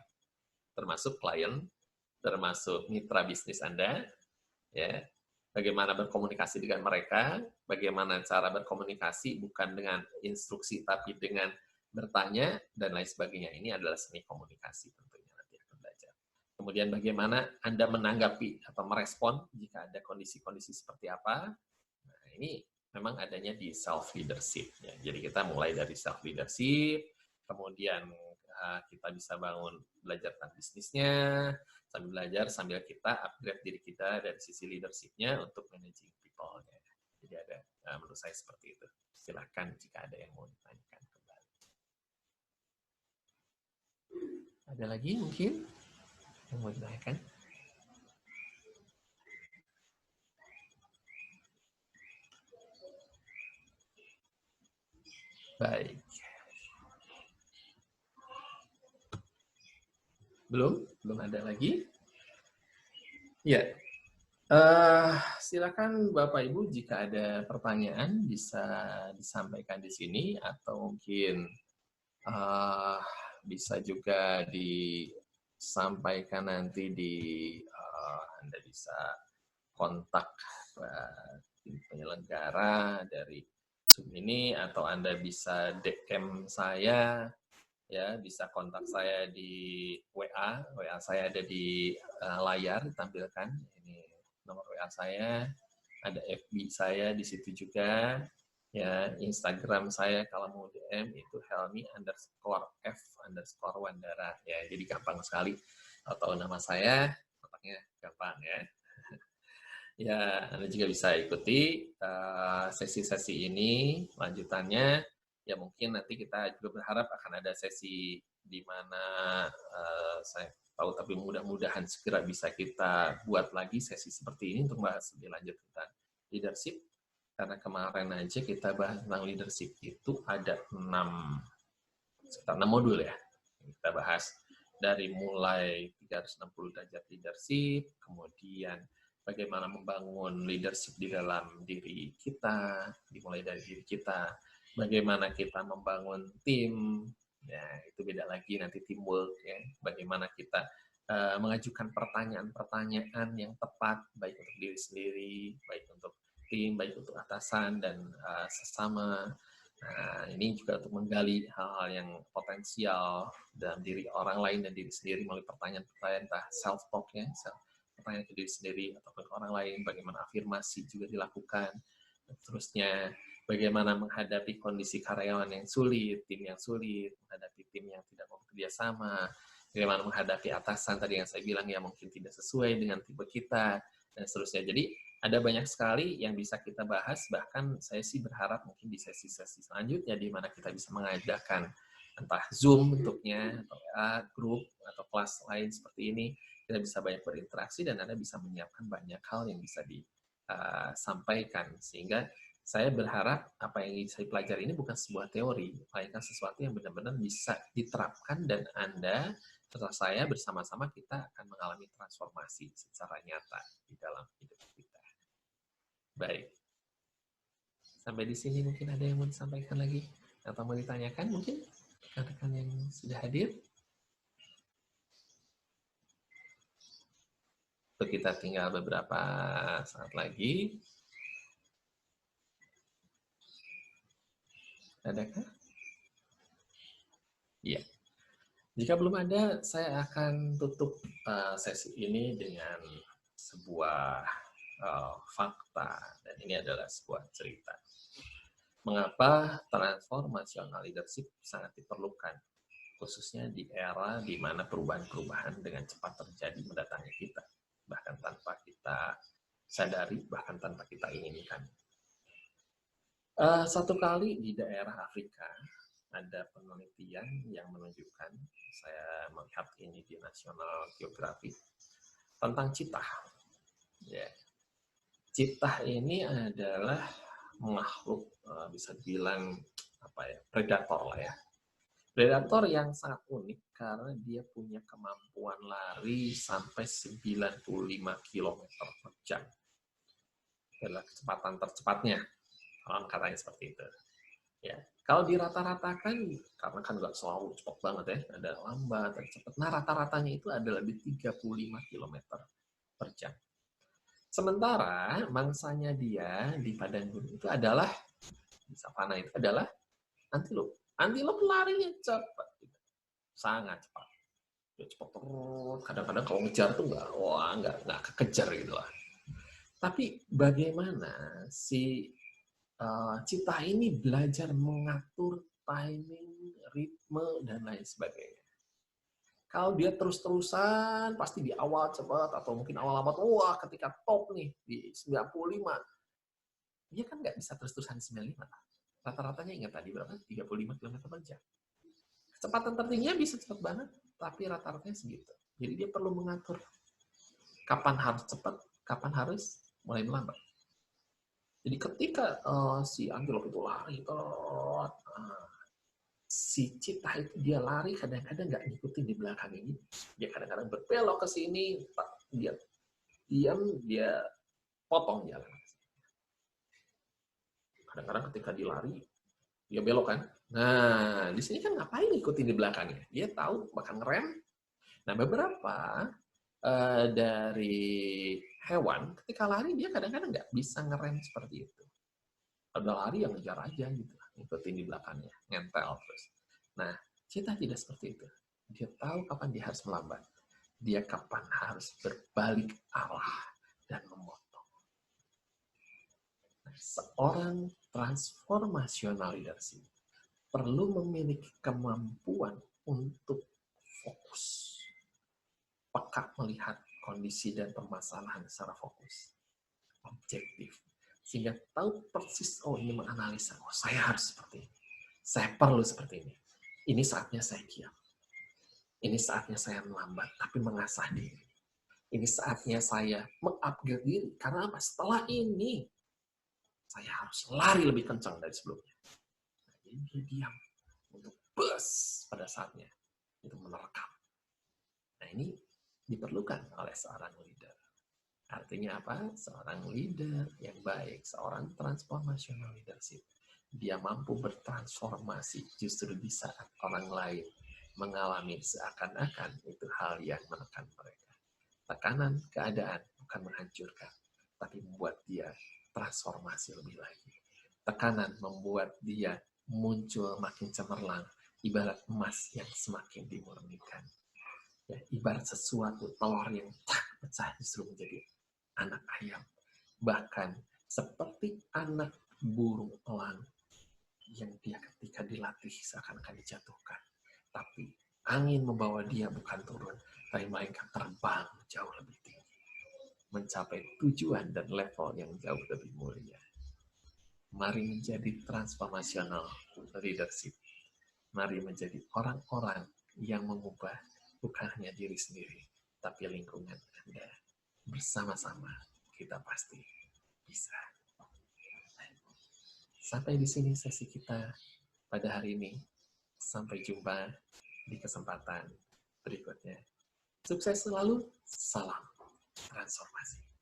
Speaker 1: termasuk klien, termasuk mitra bisnis Anda, ya, bagaimana berkomunikasi dengan mereka, bagaimana cara berkomunikasi bukan dengan instruksi tapi dengan bertanya dan lain sebagainya. Ini adalah seni komunikasi tentunya nanti akan belajar. Kemudian bagaimana Anda menanggapi atau merespon jika ada kondisi-kondisi seperti apa. Nah, ini memang adanya di self leadership ya. Jadi kita mulai dari self leadership, kemudian kita bisa bangun belajar tentang bisnisnya, sambil belajar sambil kita upgrade diri kita dari sisi leadership-nya untuk managing people-nya. Jadi ada menurut saya seperti itu. Silakan jika ada yang mau ditanyakan kembali. Ada lagi mungkin yang mau ditanyakan? Baik. Belum ada lagi? Ya. Silakan Bapak Ibu jika ada pertanyaan bisa disampaikan di sini atau mungkin bisa juga disampaikan nanti di Anda bisa kontak tim penyelenggara dari Zoom ini atau Anda bisa DM saya ya, bisa kontak saya di WA saya ada di layar ditampilkan, ini nomor WA saya, ada FB saya di situ juga, ya, Instagram saya kalau mau DM itu Helmi_F_Wandara, ya, jadi gampang sekali, atau nama saya, kontaknya gampang ya. Ya, Anda juga bisa ikuti sesi-sesi ini, lanjutannya, ya mungkin nanti kita juga berharap akan ada sesi di mana saya tahu, tapi mudah-mudahan segera bisa kita buat lagi sesi seperti ini untuk bahas lebih lanjut tentang leadership, karena kemarin aja kita bahas tentang leadership itu ada sekitar 6 modul ya, kita bahas dari mulai 360 derajat leadership, kemudian bagaimana membangun leadership di dalam diri kita, dimulai dari diri kita, bagaimana kita membangun tim, ya itu beda lagi nanti teamwork ya, bagaimana kita mengajukan pertanyaan-pertanyaan yang tepat, baik untuk diri sendiri, baik untuk tim, baik untuk atasan dan sesama. Nah, ini juga untuk menggali hal-hal yang potensial dalam diri orang lain dan diri sendiri melalui pertanyaan-pertanyaan entah self-talk ya, pertanyaan ke diri sendiri ataupun ke orang lain, bagaimana afirmasi juga dilakukan, dan terusnya bagaimana menghadapi kondisi karyawan yang sulit, tim yang sulit, menghadapi tim yang tidak mau bekerja sama, bagaimana menghadapi atasan tadi yang saya bilang ya mungkin tidak sesuai dengan tipe kita, dan seterusnya. Jadi Ada banyak sekali yang bisa kita bahas, bahkan saya sih berharap mungkin di sesi-sesi selanjutnya di mana kita bisa mengadakan entah Zoom bentuknya, atau grup, atau kelas lain seperti ini, kita bisa banyak berinteraksi dan Anda bisa menyiapkan banyak hal yang bisa disampaikan. Sehingga saya berharap apa yang saya pelajari ini bukan sebuah teori, melainkan sesuatu yang benar-benar bisa diterapkan dan Anda serta saya bersama-sama kita akan mengalami transformasi secara nyata di dalam hidup kita. Baik, sampai di sini mungkin ada yang mau disampaikan lagi atau mau ditanyakan mungkin rekan-rekan yang sudah hadir. Untuk kita tinggal beberapa saat lagi. Adakah? Iya. Jika belum ada, saya akan tutup sesi ini dengan sebuah fakta, dan ini adalah sebuah cerita. Mengapa transformational leadership sangat diperlukan, khususnya di era di mana perubahan-perubahan dengan cepat terjadi mendatangi kita, bahkan tanpa kita sadari, bahkan tanpa kita inginkan. Satu kali di daerah Afrika, ada penelitian yang menunjukkan, saya melihat ini di National Geographic, tentang citah. Ya. Citah ini adalah makhluk bisa dibilang predator lah ya. Predator yang sangat unik karena dia punya kemampuan lari sampai 95 km per jam. Adalah kecepatan tercepatnya. Orang katanya seperti itu. Ya, kalau dirata-ratakan, karena kan nggak selalu cepat banget ya, ada lambat, ada cepat. Nah, rata-ratanya itu adalah di 35 km per jam. Sementara mangsanya dia di padang gunung itu adalah, di savana itu adalah antelope. Antelope larinya cepat, sangat cepat. Dia cepat terus, kadang-kadang kalau ngejar tuh nggak kekejar gitu lah. Tapi bagaimana si citah ini belajar mengatur timing, ritme, dan lain sebagainya. Kalau dia terus-terusan, pasti di awal cepat, atau mungkin awal lambat, wah ketika top nih, di 95, dia kan nggak bisa terus-terusan di 95. Rata-ratanya ingat tadi berapa? 35 km per jam. Kecepatan tertingginya bisa cepat banget, tapi rata-ratanya segitu. Jadi dia perlu mengatur kapan harus cepat, kapan harus mulai melambat. Jadi ketika si antelope itu lari, si citah itu dia lari kadang-kadang nggak ngikutin di belakang ini. Dia kadang-kadang berbelok ke sini, dia diam, dia potong jalan. Kadang-kadang ketika dia lari, dia belok kan. Nah, di sini kan ngapain ngikutin di belakangnya? Dia tahu bakal ngerem. Nah, beberapa dari hewan ketika lari dia kadang-kadang nggak bisa ngerem seperti itu. Udah lari yang ngejar aja gitu, ngikutin di belakangnya, nempel terus. Nah, citah tidak seperti itu. Dia tahu kapan dia harus melambat. Dia kapan harus berbalik arah dan memotong. Nah, seorang transformational leadership perlu memiliki kemampuan untuk fokus, peka melihat kondisi dan permasalahan secara fokus, objektif, sehingga tahu persis, oh ini menganalisa, oh saya harus seperti ini, saya perlu seperti ini saatnya saya diam, ini saatnya saya melambat, tapi mengasah diri, ini saatnya saya mengupgrade diri, karena apa? Setelah ini, saya harus lari lebih kencang dari sebelumnya. Nah, jadi dia diam, untuk bus pada saatnya, itu menerkam. Nah ini diperlukan oleh seorang leader. Artinya apa? Seorang leader yang baik, seorang transformational leadership. Dia mampu bertransformasi justru di saat orang lain mengalami seakan-akan itu hal yang menekan mereka. Tekanan keadaan bukan menghancurkan, tapi membuat dia transformasi lebih lagi. Tekanan membuat dia muncul makin cemerlang, ibarat emas yang semakin dimurnikan. Ya, ibarat sesuatu telur yang pecah justru menjadi anak ayam. Bahkan seperti anak burung elang yang dia ketika dilatih seakan-akan dijatuhkan. Tapi angin membawa dia bukan turun, tapi melainkan terbang jauh lebih tinggi. mencapai tujuan dan level yang jauh lebih mulia. Mari menjadi transformational leadership. Mari menjadi orang-orang yang mengubah bukan hanya diri sendiri, tapi lingkungan Anda. Bersama-sama kita pasti bisa. Sampai di sini sesi kita pada hari ini. Sampai jumpa di kesempatan berikutnya. Sukses selalu, salam transformasi.